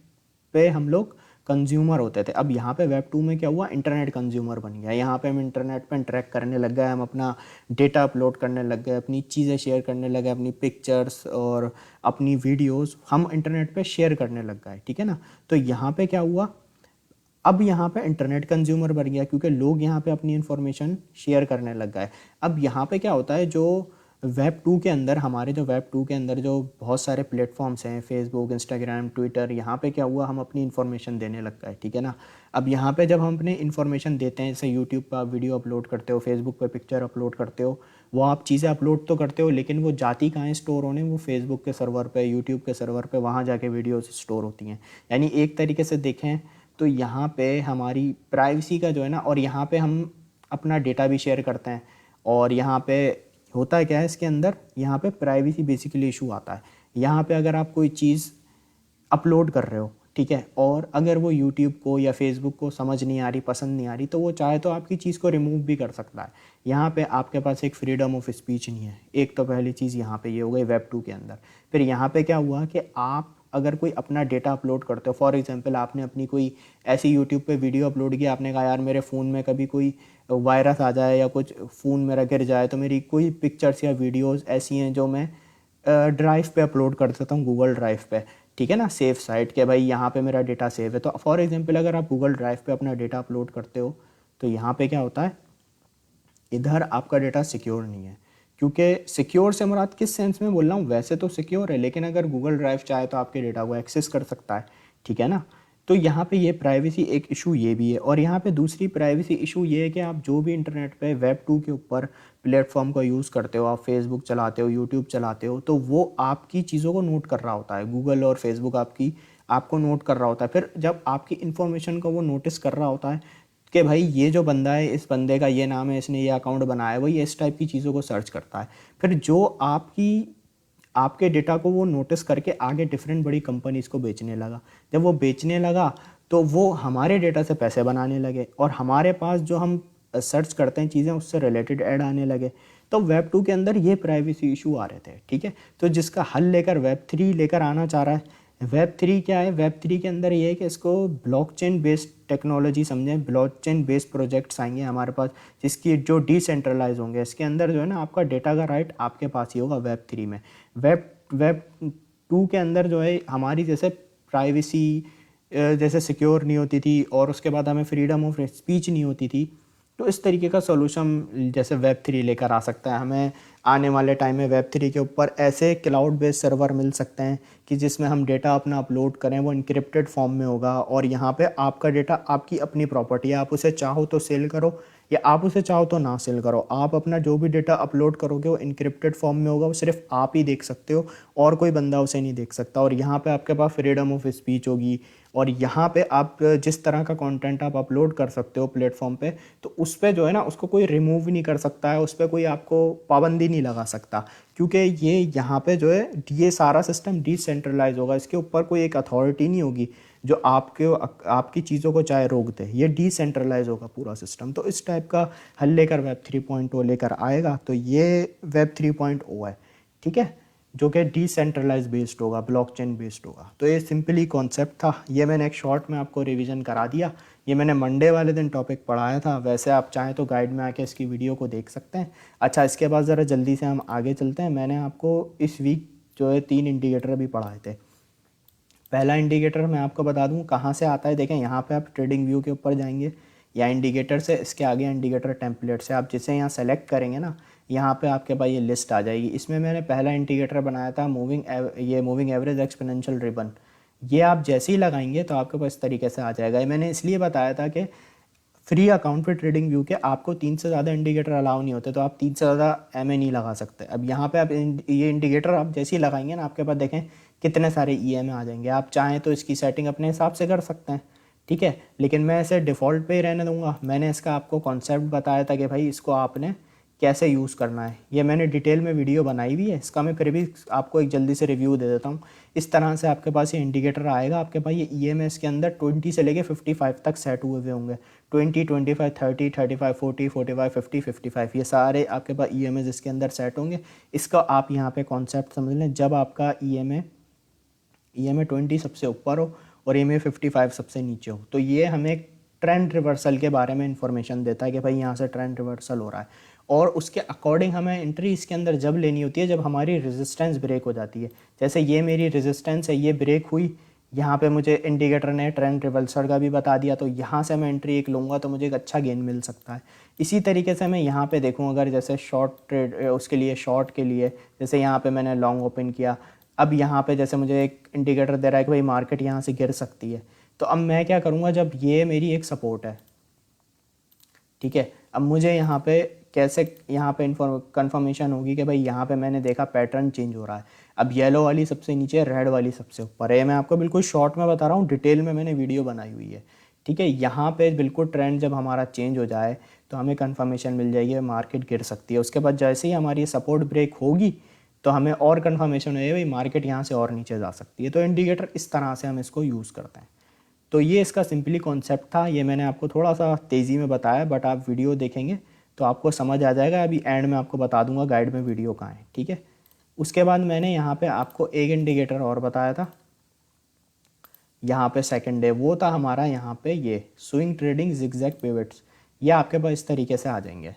पे हम लोग कंज्यूमर होते थे। अब यहाँ पे वेब 2 में क्या हुआ, इंटरनेट कंज्यूमर बन गया। यहाँ पे हम इंटरनेट पे इंटरेक्ट करने लग गए, हम अपना डेटा अपलोड करने लग गए, अपनी चीज़ें शेयर करने लगे, अपनी पिक्चर्स और अपनी वीडियोस हम इंटरनेट पे शेयर करने लग गए, ठीक है ना। तो यहाँ पे क्या हुआ, अब यहाँ पे इंटरनेट कंज्यूमर बन गया क्योंकि लोग यहाँ पे अपनी इन्फॉर्मेशन शेयर करने लग गए। अब यहाँ पे क्या होता है, जो वेब 2 के अंदर हमारे जो वेब 2 के अंदर जो बहुत सारे प्लेटफॉर्म्स हैं, फेसबुक, इंस्टाग्राम, ट्विटर, यहाँ पे क्या हुआ, हम अपनी इन्फॉर्मेशन देने लग गए, ठीक है ना। अब यहाँ पे जब हम अपने इन्फॉर्मेशन देते हैं, जैसे यूट्यूब पर आप वीडियो अपलोड करते हो, फेसबुक पे पिक्चर अपलोड करते हो, वो आप चीज़ें अपलोड तो करते हो लेकिन वो जाती कहाँ है स्टोर होने, वो फेसबुक के सर्वर पे, यूट्यूब के सर्वर पे, वहाँ जाके वीडियोस स्टोर होती हैं। यानी एक तरीके से देखें तो यहाँ पे हमारी प्राइवेसी का जो है ना, और यहाँ पे हम अपना डेटा भी शेयर करते हैं। और यहाँ पे होता है क्या है इसके अंदर, यहाँ पे प्राइवेसी बेसिकली इशू आता है। यहाँ पे अगर आप कोई चीज़ अपलोड कर रहे हो, ठीक है, और अगर वो यूट्यूब को या फेसबुक को समझ नहीं आ रही, पसंद नहीं आ रही, तो वो चाहे तो आपकी चीज़ को रिमूव भी कर सकता है। यहाँ पे आपके पास एक फ्रीडम ऑफ स्पीच नहीं है। एक तो पहली चीज़ यहाँ पे ये हो गई वेब 2 के अंदर। फिर यहाँ पे क्या हुआ कि आप अगर कोई अपना डेटा अपलोड करते हो, फॉर एग्जांपल आपने अपनी कोई ऐसी यूट्यूब पे वीडियो अपलोड किया, आपने कहा यार मेरे फ़ोन में कभी कोई वायरस आ जाए या कुछ फ़ोन मेरा गिर जाए तो मेरी कोई पिक्चर्स या वीडियोस ऐसी हैं जो मैं ड्राइव पे अपलोड कर देता हूँ, गूगल ड्राइव पे, ठीक है ना, सेफ साइट के भाई यहाँ पे मेरा डेटा सेव है। तो फॉर एग्जांपल अगर आप गूगल ड्राइव पे अपना डेटा अपलोड करते हो तो यहाँ पे क्या होता है, इधर आपका डेटा सिक्योर नहीं है। क्योंकि सिक्योर से मुराद किस सेंस में बोल रहा हूँ, वैसे तो सिक्योर है, लेकिन अगर गूगल ड्राइव चाहे तो आपके डेटा को एक्सेस कर सकता है, ठीक है ना। तो यहाँ पे ये प्राइवेसी एक इशू ये भी है। और यहाँ पे दूसरी प्राइवेसी इशू ये है कि आप जो भी इंटरनेट पे वेब 2 के ऊपर प्लेटफॉर्म का यूज़ करते हो, आप फेसबुक चलाते हो, यूट्यूब चलाते हो, तो वो आपकी चीज़ों को नोट कर रहा होता है। गूगल और फेसबुक आपको नोट कर रहा होता है। फिर जब आपकी इन्फॉर्मेशन को वो नोटिस कर रहा होता है कि भाई ये जो बंदा है, इस बंदे का ये नाम है, इसने ये अकाउंट बनाया है, वही इस टाइप की चीज़ों को सर्च करता है। फिर जो आपके डेटा को वो नोटिस करके आगे डिफरेंट बड़ी कंपनीज़ को बेचने लगा। जब वो बेचने लगा तो वो हमारे डेटा से पैसे बनाने लगे, और हमारे पास जो हम सर्च करते हैं चीज़ें, उससे रिलेटेड ऐड आने लगे। तो वेब 2 के अंदर ये प्राइवेसी इशू आ रहे थे, ठीक है। तो जिसका हल लेकर वेब 3 लेकर आना चाह रहा है। वेब 3 क्या है? वेब 3 के अंदर ये है कि इसको ब्लॉकचेन बेस्ड टेक्नोलॉजी समझें, ब्लॉकचेन बेस्ड प्रोजेक्ट्स आएंगे हमारे पास, जिसकी जो डिसेंट्रलाइज होंगे। इसके अंदर जो है ना, आपका डेटा का राइट आपके पास ही होगा वेब 3 में। वेब वेब 2 के अंदर जो है हमारी जैसे प्राइवेसी जैसे सिक्योर नहीं होती थी, और उसके बाद हमें फ्रीडम ऑफ स्पीच नहीं होती थी। तो इस तरीके का सॉल्यूशन जैसे वेब 3 लेकर आ सकता है। हमें आने वाले टाइम में वेब 3 के ऊपर ऐसे क्लाउड बेस्ड सर्वर मिल सकते हैं कि जिसमें हम डेटा अपना अपलोड करें, वो इनक्रिप्टेड फॉर्म में होगा, और यहाँ पे आपका डेटा आपकी अपनी प्रॉपर्टी है। आप उसे चाहो तो सेल करो, या आप उसे चाहो तो ना सेल करो। आप अपना जो भी डेटा अपलोड करोगे वो इनक्रिप्टेड फॉर्म में होगा, वो सिर्फ आप ही देख सकते हो, और कोई बंदा उसे नहीं देख सकता। और यहाँ पे आपके पास फ्रीडम ऑफ स्पीच होगी, और यहाँ पे आप जिस तरह का कंटेंट आप अपलोड कर सकते हो प्लेटफॉर्म पे, तो उस पर जो है ना, उसको कोई रिमूव नहीं कर सकता है, उस पर कोई आपको पाबंदी नहीं लगा सकता। क्योंकि ये यहाँ पे जो है, ये सारा सिस्टम डिसेंट्रलाइज होगा। इसके ऊपर कोई एक अथॉरिटी नहीं होगी जो आपकी चीज़ों को चाहे रोक दे। ये डिसेंट्रलाइज होगा पूरा सिस्टम। तो इस टाइप का हल लेकर वेब 3.0 लेकर आएगा। तो ये वेब 3.0 है, ठीक है, जो कि डिसेंट्रलाइज बेस्ड होगा, ब्लॉकचेन बेस्ड होगा। तो ये सिंपली कॉन्सेप्ट था। ये मैंने एक शॉर्ट में आपको रिवीजन करा दिया। ये मैंने मंडे वाले दिन टॉपिक पढ़ाया था। वैसे आप चाहें तो गाइड में आके इसकी वीडियो को देख सकते हैं। अच्छा, इसके बाद ज़रा जल्दी से हम आगे चलते हैं। मैंने आपको इस वीक जो है 3 इंडिकेटर भी पढ़ाए थे। पहला इंडिकेटर मैं आपको बता दूं कहाँ से आता है। देखें, यहाँ पे आप ट्रेडिंग व्यू के ऊपर जाएंगे, या इंडिकेटर से, इसके आगे इंडिकेटर टेम्पलेट से आप जिसे यहाँ सेलेक्ट करेंगे ना, यहाँ पे आपके पास ये लिस्ट आ जाएगी। इसमें मैंने पहला इंडिकेटर बनाया था मूविंग एवरेज एक्सपोनेंशियल रिबन। ये आप जैसे ही लगाएंगे तो आपके पास इस तरीके से आ जाएगा। ये मैंने इसलिए बताया था कि फ्री अकाउंट पे ट्रेडिंग व्यू के आपको 3 से ज़्यादा इंडिकेटर अलाउ नहीं होते, तो आप 3 से ज़्यादा एमए नहीं लगा सकते। अब यहाँ पे आप ये इंडिकेटर आप जैसे ही लगाएंगे ना, आपके पास देखें कितने सारे ईएमए आ जाएंगे। आप चाहें तो इसकी सेटिंग अपने हिसाब से कर सकते हैं, ठीक है, लेकिन मैं इसे डिफ़ॉल्ट पे ही रहने दूंगा। मैंने इसका आपको कॉन्सेप्ट बताया था कि भाई इसको आपने कैसे यूज़ करना है। ये मैंने डिटेल में वीडियो बनाई हुई है, इसका मैं फिर भी आपको एक जल्दी से रिव्यू दे देता हूँ। इस तरह से आपके पास ये इंडिकेटर आएगा। आपके पास ये ईएमएस के अंदर 20 से लेके 55 तक सेट हुए होंगे। 20, 25, 30, 35, 40, 45, 50, 55, ये सारे आपके पास ईएमएस इसके अंदर सेट होंगे। इसका आप यहाँ पे कॉन्सेप्ट समझ लें। जब आपका ईएमए 20 सबसे ऊपर हो और ईएमए 55 सबसे नीचे हो, तो ये हमें एक ट्रेंड रिवर्सल के बारे में इंफॉर्मेशन देता है कि भाई यहाँ से ट्रेंड रिवर्सल हो रहा है। और उसके अकॉर्डिंग हमें एंट्री इसके अंदर जब लेनी होती है, जब हमारी रेजिस्टेंस ब्रेक हो जाती है। जैसे ये मेरी रेजिस्टेंस है, ये ब्रेक हुई, यहाँ पे मुझे इंडिकेटर ने ट्रेंड रिवर्सल का भी बता दिया, तो यहाँ से मैं एंट्री एक लूँगा तो मुझे एक अच्छा गेन मिल सकता है। इसी तरीके से मैं यहाँ पे देखूँ, अगर जैसे शॉर्ट ट्रेड, उसके लिए शॉर्ट के लिए जैसे यहाँ पे मैंने लॉन्ग ओपन किया, अब यहाँ पे जैसे मुझे एक इंडिकेटर दे रहा है कि भाई मार्केट यहाँ से गिर सकती है, तो अब मैं क्या करूँगा, जब ये मेरी एक सपोर्ट है, ठीक है, अब मुझे यहाँ पे कैसे यहाँ पे कंफर्मेशन होगी कि भाई यहाँ पे मैंने देखा पैटर्न चेंज हो रहा है। अब येलो वाली सबसे नीचे, रेड वाली सबसे ऊपर है। मैं आपको बिल्कुल शॉर्ट में बता रहा हूँ, डिटेल में मैंने वीडियो बनाई हुई है, ठीक है। यहाँ पे बिल्कुल ट्रेंड जब हमारा चेंज हो जाए तो हमें कंफर्मेशन मिल जाएगी मार्केट गिर सकती है। उसके बाद जैसे ही हमारी सपोर्ट ब्रेक होगी तो हमें और कंफर्मेशन है भाई मार्केट यहाँ से और नीचे जा सकती है। तो इंडिकेटर इस तरह से हम इसको यूज़ करते हैं। तो ये इसका सिंपली कॉन्सेप्ट था। ये मैंने आपको थोड़ा सा तेज़ी में बताया, बट आप वीडियो देखेंगे तो आपको समझ आ जाएगा। अभी एंड में आपको बता दूंगा गाइड में वीडियो कहाँ है, ठीक है। उसके बाद मैंने यहाँ पे आपको एक इंडिकेटर और बताया था, यहाँ पे सेकंड डे, वो था हमारा यहाँ पे ये स्विंग ट्रेडिंग जिगजैग पिवट्स। ये आपके पास इस तरीके से आ जाएंगे।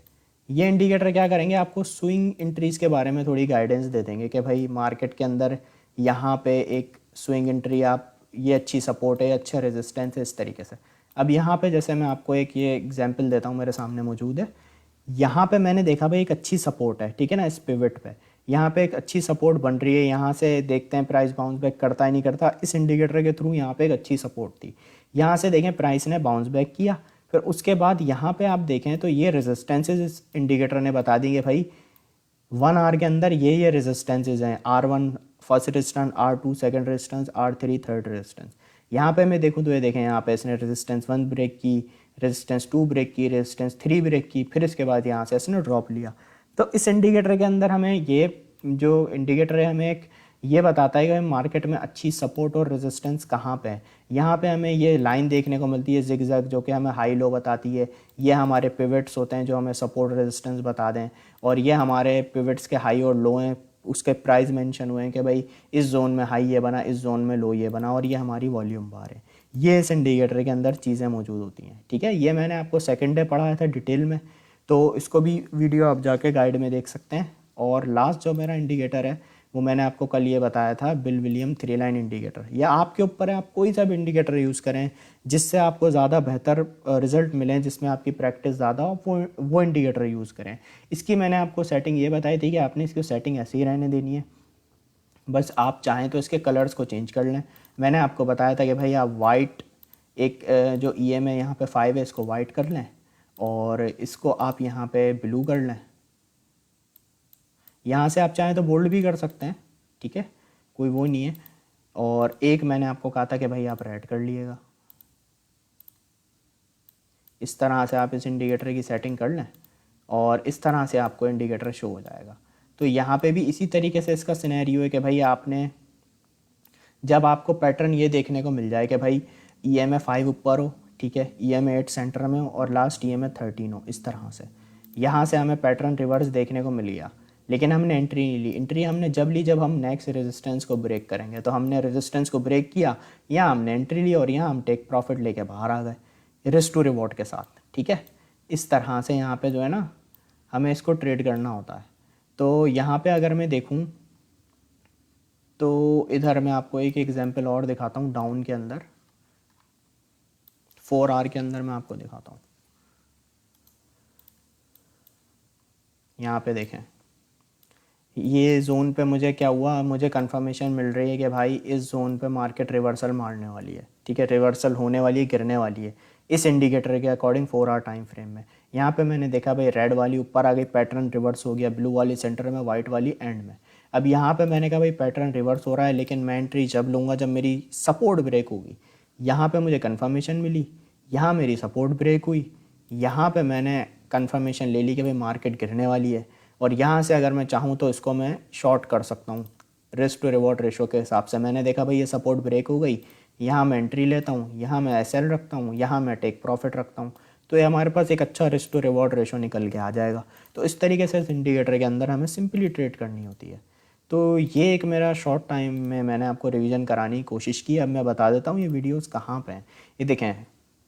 ये इंडिकेटर क्या करेंगे, आपको स्विंग एंट्रीज़ के बारे में थोड़ी गाइडेंस दे देंगे कि भाई मार्केट के अंदर यहाँ पे एक स्विंग एंट्री, आप ये अच्छी सपोर्ट है, अच्छा रेजिस्टेंस है, इस तरीके से। अब यहाँ पे जैसे मैं आपको एक ये एग्जांपल देता हूँ, मेरे सामने मौजूद है। यहाँ पे मैंने देखा भाई एक अच्छी सपोर्ट है, ठीक है ना, इस पिवट पे यहाँ पे एक अच्छी सपोर्ट बन रही है। यहाँ से देखते हैं प्राइस बाउंस बैक करता है नहीं करता। इस इंडिकेटर के थ्रू यहाँ पे एक अच्छी सपोर्ट थी, यहाँ से देखें प्राइस ने बाउंस बैक किया। फिर उसके बाद यहाँ पे आप देखें तो ये रेजिस्टेंसेज इस इंडिकेटर ने बता दी कि भाई 1 आवर के अंदर ये रेजिस्टेंसेज हैं। R1 first resistance, R2 second resistance, R3 third resistance. यहाँ पे मैं देखूँ तो ये देखें यहाँ पे इसने रेजिस्टेंस 1 ब्रेक की, रेजिस्टेंस 2 ब्रेक की, रेजिस्टेंस 3 ब्रेक की, फिर इसके बाद यहाँ से इसने ड्रॉप लिया। तो इस इंडिकेटर के अंदर हमें ये जो इंडिकेटर है हमें एक ये बताता है कि मार्केट में अच्छी सपोर्ट और रेजिस्टेंस कहाँ पे है। यहाँ पे हमें ये लाइन देखने को मिलती है जिगजैग, जो कि हमें हाई लो बताती है। ये हमारे पिवट्स होते हैं जो हमें सपोर्ट रेजिस्टेंस बता दें, और ये हमारे पिवट्स के हाई और लो हैं, उसके प्राइस मेंशन हुए हैं कि भाई इस जोन में हाई ये बना, इस जोन में लो ये बना, और ये हमारी वॉल्यूम बार है। ये इस इंडिकेटर के अंदर चीज़ें मौजूद होती हैं, ठीक है। ये मैंने आपको सेकेंड डे पढ़ाया था डिटेल में, तो इसको भी वीडियो आप जाके गाइड में देख सकते हैं। और लास्ट जो मेरा इंडिकेटर है वो मैंने आपको कल ये बताया था, बिल विलियम 3 लाइन इंडिकेटर। या आपके ऊपर है, आप कोई सा भी इंडिकेटर यूज़ करें जिससे आपको ज़्यादा बेहतर रिजल्ट मिलें, जिसमें आपकी प्रैक्टिस ज़्यादा हो, वो इंडिकेटर यूज़ करें। इसकी मैंने आपको सेटिंग ये बताई थी कि आपने इसकी सेटिंग ऐसे ही रहने देनी है, बस आप चाहें तो इसके कलर्स को चेंज कर लें। मैंने आपको बताया था कि भाई आप वाइट, एक जो EM है यहाँ पे 5 है, इसको वाइट कर लें, और इसको आप यहाँ पे ब्लू कर लें। यहाँ से आप चाहें तो बोल्ड भी कर सकते हैं, ठीक है, कोई वो नहीं है। और एक मैंने आपको कहा था कि भाई आप रेड कर लीजिएगा। इस तरह से आप इस इंडिकेटर की सेटिंग कर लें और इस तरह से आपको इंडिकेटर शो हो जाएगा। तो यहाँ पे भी इसी तरीके से इसका सिनेरियो है कि भाई आपने, जब आपको पैटर्न ये देखने को मिल जाए कि भाई EMA 5 ऊपर हो, ठीक है, EMA 8 सेंटर में हो और लास्ट EMA 13 हो, इस तरह से यहाँ से हमें पैटर्न रिवर्स देखने को मिल गया, लेकिन हमने एंट्री नहीं ली। एंट्री हमने जब ली जब हम नेक्स्ट रेजिस्टेंस को ब्रेक करेंगे। तो हमने रेजिस्टेंस को ब्रेक किया, यहाँ हमने एंट्री ली और यहाँ हम टेक प्रॉफिट लेके बाहर आ गए रिस्क टू रिवॉर्ड के साथ, ठीक है। इस तरह से यहाँ पे जो है ना हमें इसको ट्रेड करना होता है। तो यहाँ पे अगर मैं देखूँ तो इधर मैं आपको एक एग्जांपल और दिखाता हूँ। डाउन के अंदर 4 आवर के अंदर मैं आपको दिखाता हूँ। यहाँ पे देखें, ये जोन पे मुझे क्या हुआ, मुझे कंफर्मेशन मिल रही है कि भाई इस जोन पे मार्केट रिवर्सल मारने वाली है, ठीक है, रिवर्सल होने वाली है, गिरने वाली है इस इंडिकेटर के अकॉर्डिंग 4 आवर टाइम फ्रेम में। यहाँ पे मैंने देखा भाई रेड वाली ऊपर आ गई, पैटर्न रिवर्स हो गया, ब्लू वाली सेंटर में, वाइट वाली एंड में। अब यहाँ पे मैंने कहा भाई पैटर्न रिवर्स हो रहा है, लेकिन मैं एंट्री जब लूँगा जब मेरी सपोर्ट ब्रेक होगी। यहाँ पे मुझे कन्फर्मेशन मिली, यहाँ मेरी सपोर्ट ब्रेक हुई, यहाँ पे मैंने कन्फर्मेशन ले ली कि भाई मार्केट गिरने वाली है, और यहाँ से अगर मैं चाहूँ तो इसको मैं शॉर्ट कर सकता हूँ रिस्क टू रिवॉर्ड रेशो के हिसाब से। मैंने देखा भाई ये सपोर्ट ब्रेक हो गई, यहाँ मैं एंट्री लेता हूँ, यहाँ मैं SL रखता हूँ, यहाँ मैं टेक प्रॉफिट रखता हूँ, तो ये हमारे पास एक अच्छा रिस्क टू रिवॉर्ड रेशो निकल के आ जाएगा। तो इस तरीके से इस इंडिकेटर के अंदर हमें सिंपली ट्रेड करनी होती है। तो ये एक मेरा शॉर्ट टाइम में मैंने आपको रिवीजन कराने की कोशिश की। अब मैं बता देता हूँ ये वीडियोस कहाँ पे हैं। ये देखें,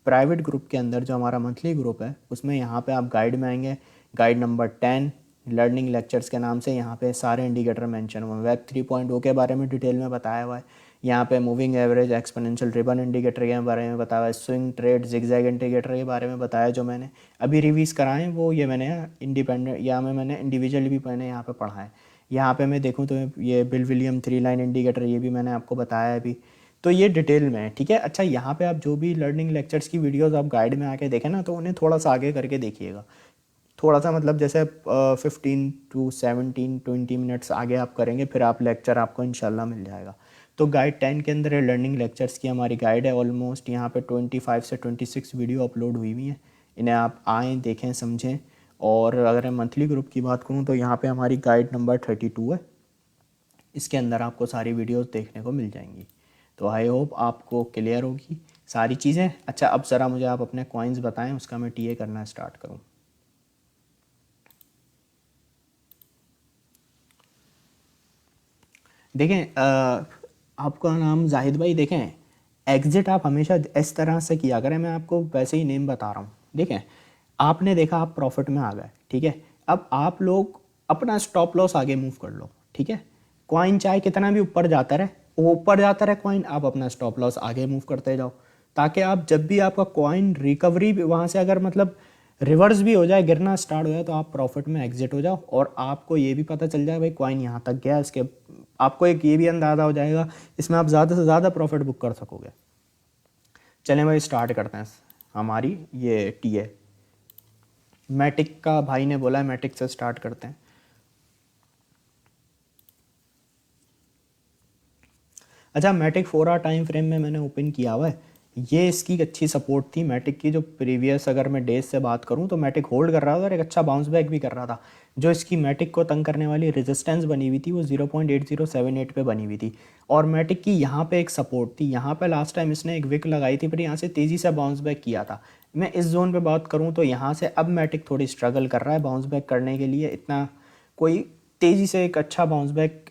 प्राइवेट ग्रुप के अंदर जो हमारा मंथली ग्रुप है उसमें यहाँ पे आप गाइड में आएंगे, गाइड नंबर 10 लर्निंग लेक्चर्स के नाम से यहाँ पे सारे इंडिकेटर मेंशन हुए हैं। वेब 3.0 के बारे में डिटेल में बताया हुआ है। यहाँ पे moving average, exponential ribbon indicator के बारे में बताया हुआ है, स्विंग ट्रेड, जिगजैग इंडिकेटर के बारे में बताया, जो मैंने अभी रिवीज़ कराए वो ये मैंने इंडिपेंडेंट या मैंने इंडिविजुअली भी मैंने यहाँ पे पढ़ा है। यहाँ पे मैं देखूँ तो ये बिल विलियम 3 लाइन इंडिकेटर ये भी मैंने आपको बताया है अभी, तो ये डिटेल में है, ठीक है। अच्छा, यहाँ पे आप जो भी लर्निंग लेक्चर्स की वीडियोस आप गाइड में आके देखें ना, तो उन्हें थोड़ा सा आगे करके देखिएगा, थोड़ा सा मतलब जैसे 15 to 17 20 मिनट्स आगे आप करेंगे, फिर आप लेक्चर आपको इंशाल्लाह मिल जाएगा। तो गाइड 10 के अंदर लर्निंग लेक्चर्स की हमारी गाइड है। ऑलमोस्ट यहाँ पे 25 से 26 वीडियो अपलोड हुई हुई हैं, इन्हें आप आएँ, देखें, समझें। और अगर मैं मंथली ग्रुप की बात करूँ तो यहाँ पे हमारी गाइड नंबर 32 है, इसके अंदर आपको सारी वीडियोस देखने को मिल जाएंगी। तो आई होप आपको क्लियर होगी सारी चीज़ें। अच्छा, अब ज़रा मुझे आप अपने कॉइन्स बताएं, उसका मैं टीए करना स्टार्ट करूं। देखें, आपका नाम जाहिद भाई, देखें एग्ज़िट आप हमेशा इस तरह से किया करें, मैं आपको वैसे ही नेम बता रहा हूँ। देखें, आपने देखा आप प्रॉफिट में आ गए, ठीक है, अब आप लोग अपना स्टॉप लॉस आगे मूव कर लो, ठीक है। कॉइन चाहे कितना भी ऊपर जाता रहे, वो ऊपर जाता रहे कॉइन, आप अपना स्टॉप लॉस आगे मूव करते जाओ, ताकि आप जब भी आपका कॉइन रिकवरी वहाँ से अगर मतलब रिवर्स भी हो जाए, गिरना स्टार्ट हो जाए, तो आप प्रॉफिट में एग्जिट हो जाओ और आपको ये भी पता चल जाए भाई कॉइन यहाँ तक गया, इसके आपको एक ये भी अंदाज़ा हो जाएगा, इसमें आप ज़्यादा से ज़्यादा प्रॉफिट बुक कर सकोगे। चलें भाई स्टार्ट करते हैं हमारी ये टी ए। मैटिक का भाई ने बोला है, मैटिक से स्टार्ट करते हैं। अच्छा, मैटिक 4 आवर टाइम फ्रेम में मैंने ओपन किया हुआ है। ये इसकी अच्छी सपोर्ट थी मैटिक की, जो प्रीवियस अगर मैं डेज से बात करूं तो मैटिक होल्ड कर रहा था और एक अच्छा बाउंस बैक भी कर रहा था। जो इसकी मैटिक को तंग करने वाली रेजिस्टेंस बनी हुई थी वो 0.8078 पे बनी हुई थी, और मैटिक की यहाँ पे एक सपोर्ट थी। यहाँ पे लास्ट टाइम इसने एक विक लगाई थी, फिर यहाँ से तेज़ी से बाउंस बैक किया था। मैं इस जोन पे बात करूँ तो यहाँ से अब मैटिक थोड़ी स्ट्रगल कर रहा है बाउंस बैक करने के लिए। इतना कोई तेज़ी से एक अच्छा बाउंस बैक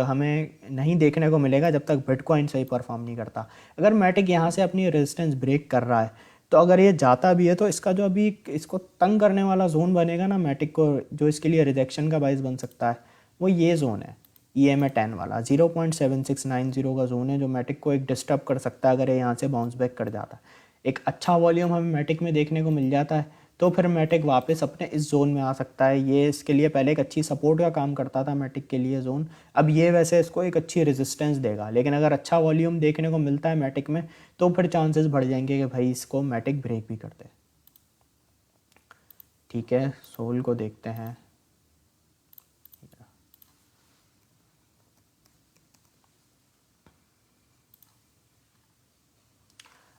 हमें नहीं देखने को मिलेगा जब तक बिटकॉइन सही परफॉर्म नहीं करता। अगर मैटिक यहाँ से अपनी रेजिस्टेंस ब्रेक कर रहा है, तो अगर ये जाता भी है तो इसका जो अभी इसको तंग करने वाला जोन बनेगा ना मैटिक को, जो इसके लिए रिजेक्शन का बाइस बन सकता है, वो ये जोन है EMA 10 वाला 0.7690 का जोन है, जो मैटिक को एक डिस्टर्ब कर सकता है अगर ये यहाँ से बाउंस बैक कर जाता है। एक अच्छा वॉल्यूम हमें मैटिक में देखने को मिल जाता है तो फिर मैटिक वापस अपने इस जोन में आ सकता है। ये इसके लिए पहले एक अच्छी सपोर्ट का काम करता था मैटिक के लिए जोन, अब ये वैसे इसको एक अच्छी रेजिस्टेंस देगा। लेकिन अगर अच्छा वॉल्यूम देखने को मिलता है मैटिक में तो फिर चांसेस बढ़ जाएंगे कि भाई इसको मैटिक ब्रेक भी कर दे। ठीक है, सोल को देखते हैं।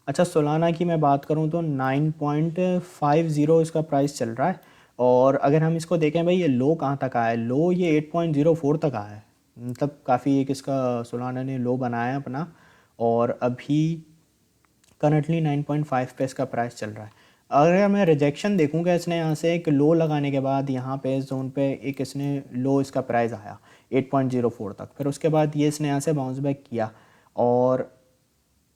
अच्छा, सोलाना की मैं बात करूं तो 9.50 इसका प्राइस चल रहा है, और अगर हम इसको देखें भाई ये लो कहाँ तक आया है, लो ये 8.04 तक आया है। मतलब काफ़ी एक इसका सोलाना ने लो बनाया है अपना, और अभी करंटली 9.5 पे इसका प्राइस चल रहा है। अगर मैं रिजेक्शन देखूँगा, इसने यहाँ से एक लो लगाने के बाद यहाँ पे इस जोन पे एक इसने लो इसका प्राइस आया 8.04 तक, फिर उसके बाद ये इसने यहाँ से बाउंस बैक किया, और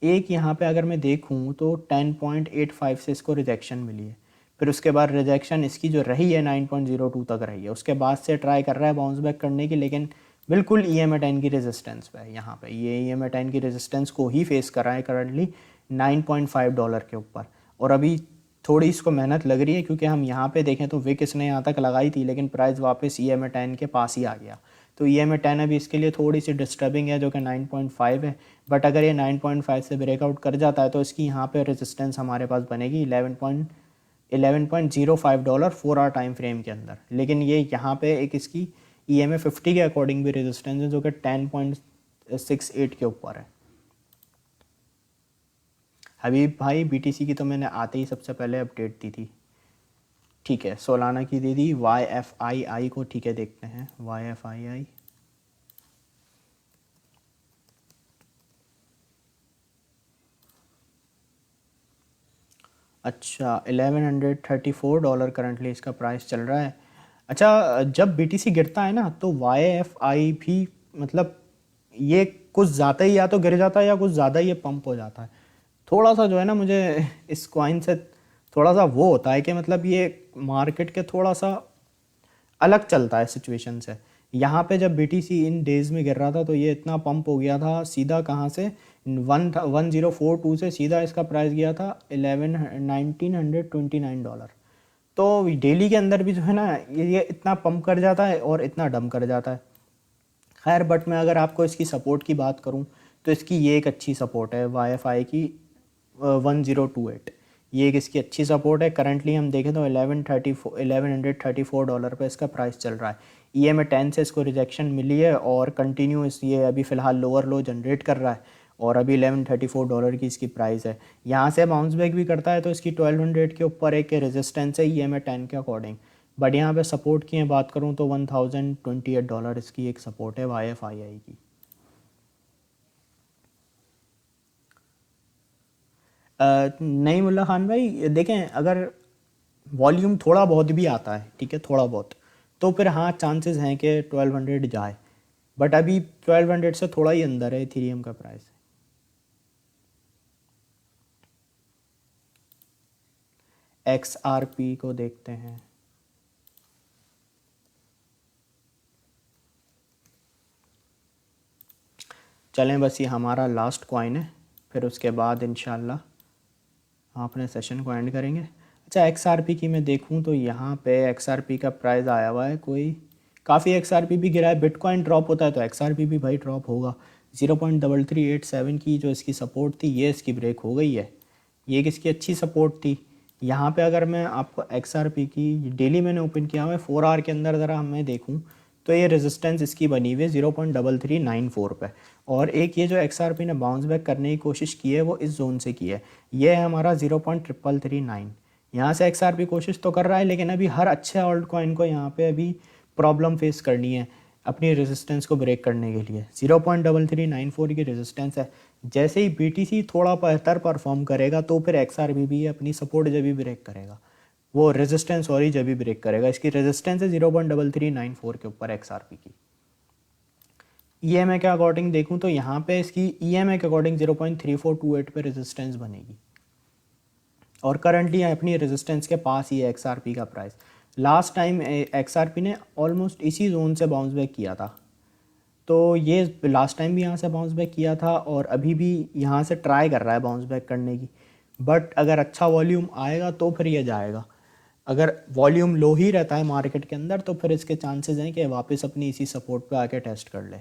एक यहाँ पे अगर मैं देखूँ तो 10.85 से इसको रिजेक्शन मिली है। फिर उसके बाद रिजेक्शन इसकी जो रही है 9.02 तक रही है, उसके बाद से ट्राई कर रहा है बाउंस बैक करने की, लेकिन बिल्कुल EMA 10 की रेजिस्टेंस पे है। यहाँ पे ये EMA 10 की रेजिस्टेंस को ही फेस कर रहा है करंटली $9.5 के ऊपर, और अभी थोड़ी इसको मेहनत लग रही है क्योंकि हम यहाँ पे देखें तो विक इसने यहाँ तक लगाई थी लेकिन प्राइस वापस EMA 10 के पास ही आ गया। तो EMA 10 अभी इसके लिए थोड़ी सी डिस्टर्बिंग है, जो कि 9.5 है। बट अगर ये 9.5 से ब्रेकआउट कर जाता है तो इसकी यहाँ पे रेजिस्टेंस हमारे पास बनेगी $11.05 4 आवर टाइम फ्रेम के अंदर। लेकिन ये यहाँ पे एक इसकी EMA 50 के अकॉर्डिंग भी रेजिस्टेंस है, जो कि 10.68 के ऊपर है। हबीब भाई, BTC की तो मैंने आते ही सबसे पहले अपडेट दी थी। ठीक है, सोलाना की दे दी। YFII को ठीक है देखते हैं। YFII अच्छा, $1134 करंटली इसका प्राइस चल रहा है। अच्छा, जब BTC गिरता है ना तो YFI भी, मतलब ये कुछ ज़्यादा ही या तो गिर जाता है या कुछ ज़्यादा ही ये पंप हो जाता है। थोड़ा सा जो है ना, मुझे इस कॉइन से थोड़ा सा वो होता है कि मतलब ये मार्केट के थोड़ा सा अलग चलता है सिचुएशन से। यहाँ पे जब BTC इन डेज में गिर रहा था तो ये इतना पंप हो गया था, सीधा कहाँ से 1042 से सीधा इसका प्राइस गया था $1929। तो डेली के अंदर भी जो है ना ये इतना पंप कर जाता है और इतना डम कर जाता है। खैर, बट मैं अगर आपको इसकी सपोर्ट की बात करूं तो इसकी ये एक अच्छी सपोर्ट है YFI की 1028। ये एक इसकी अच्छी सपोर्ट है। करंटली हम देखें तो $1134 पे इसका प्राइस चल रहा है। EMA 10 से इसको रिजेक्शन मिली है और कंटिन्यूस ये अभी फ़िलहाल लोअर लो जनरेट कर रहा है, और अभी $1134 की इसकी प्राइस है। यहाँ से बाउंस बैक भी करता है तो इसकी 1200 के ऊपर एक रेजिस्टेंस है EMA 10 के अकॉर्डिंग। बट यहाँ पे सपोर्ट की मैं बात करूँ तो $1028 इसकी एक सपोर्ट है YFII की। नहीं मुल्ला खान भाई, देखें अगर वॉल्यूम थोड़ा बहुत भी आता है, ठीक है, थोड़ा बहुत, तो फिर हाँ चांसेस हैं कि 1200 जाए। बट अभी 1200 से थोड़ा ही अंदर है इथेरियम का प्राइस। XRP को देखते हैं। चलें, बस ये हमारा लास्ट कॉइन है, फिर उसके बाद इंशाल्लाह हम अपने सेशन को एंड करेंगे। अच्छा XRP की मैं देखूं तो यहाँ पे XRP का प्राइस आया हुआ है कोई, काफ़ी XRP भी गिरा है। बिटकॉइन ड्रॉप होता है तो XRP भी भाई ड्रॉप होगा। 0.3387 की जो इसकी सपोर्ट थी ये इसकी ब्रेक हो गई है। ये किसकी अच्छी सपोर्ट थी। यहाँ पे अगर मैं आपको XRP की डेली मैंने ओपन किया हुआ है 4 आवर के अंदर ज़रा मैं देखूँ तो ये रेजिस्टेंस इसकी बनी हुई है 0.3394 पे। और एक ये जो XRP ने बाउंस बैक करने की कोशिश की है वो इस जोन से की है, ये है हमारा 0.339। यहाँ से XRP कोशिश तो कर रहा है लेकिन अभी हर अच्छे ऑल्ट कॉइन को यहाँ पे अभी प्रॉब्लम फेस करनी है अपनी रेजिस्टेंस को ब्रेक करने के लिए। 0.3394 की रेजिस्टेंस है। जैसे ही BTC थोड़ा बेहतर परफॉर्म करेगा तो फिर XRP भी अपनी सपोर्ट जब भी ब्रेक करेगा, वो रेजिस्टेंस सॉरी जब भी ब्रेक करेगा। इसकी रेजिस्टेंस है 0.3394 के ऊपर XRP की। EMA के अकॉर्डिंग देखूं तो यहाँ पे इसकी EMA के अकॉर्डिंग 0.3428 पे रेजिस्टेंस बनेगी और करंटली अपनी रेजिस्टेंस के पास ही है XRP का प्राइस। लास्ट टाइम XRP ने ऑलमोस्ट इसी जोन से बाउंस बैक किया था, तो ये लास्ट टाइम भी यहाँ से बाउंस बैक किया था और अभी भी यहाँ से ट्राई कर रहा है बाउंस बैक करने की। बट अगर अच्छा वॉल्यूम आएगा तो फिर ये जाएगा। अगर वॉल्यूम लो ही रहता है मार्केट के अंदर तो फिर इसके चांसेस हैं कि वापस अपनी इसी सपोर्ट पे आके टेस्ट कर ले।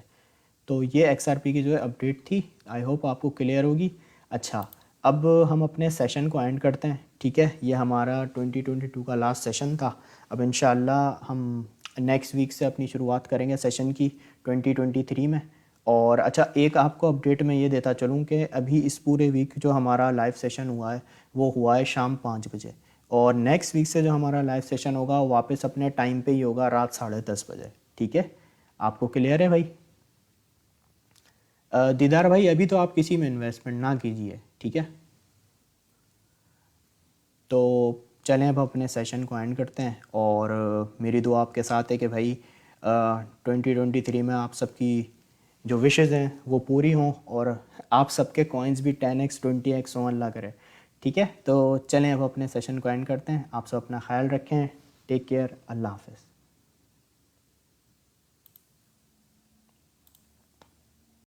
तो ये XRP की जो है अपडेट थी, आई होप आपको क्लियर होगी। अच्छा, अब हम अपने सेशन को एंड करते हैं, ठीक है। ये हमारा 2022 का लास्ट सेशन था। अब इंशाल्लाह हम नेक्स्ट वीक से अपनी शुरुआत करेंगे सेशन की 2023 में। और अच्छा, एक आपको अपडेट मैं ये देता चलूँ कि अभी इस पूरे वीक जो हमारा लाइव सेशन हुआ है वो हुआ है शाम 5 बजे, और नेक्स्ट वीक से जो हमारा लाइव सेशन होगा वो वापस अपने टाइम पे ही होगा, रात 10:30 बजे, ठीक है। आपको क्लियर है भाई? दीदार भाई अभी तो आप किसी में इन्वेस्टमेंट ना कीजिए, ठीक है। तो चलें अब अपने सेशन को एंड करते हैं, और मेरी दुआ आपके साथ है कि भाई 2023 में आप सबकी जो विशेज़ हैं वो पूरी हों और आप सबके कॉइन्स भी 10x 20x हो, अल्लाह करे, ठीक है। तो चलें अब अपने सेशन को एंड करते हैं। आप सब अपना ख्याल रखें, टेक केयर, अल्लाह हाफ़िज़।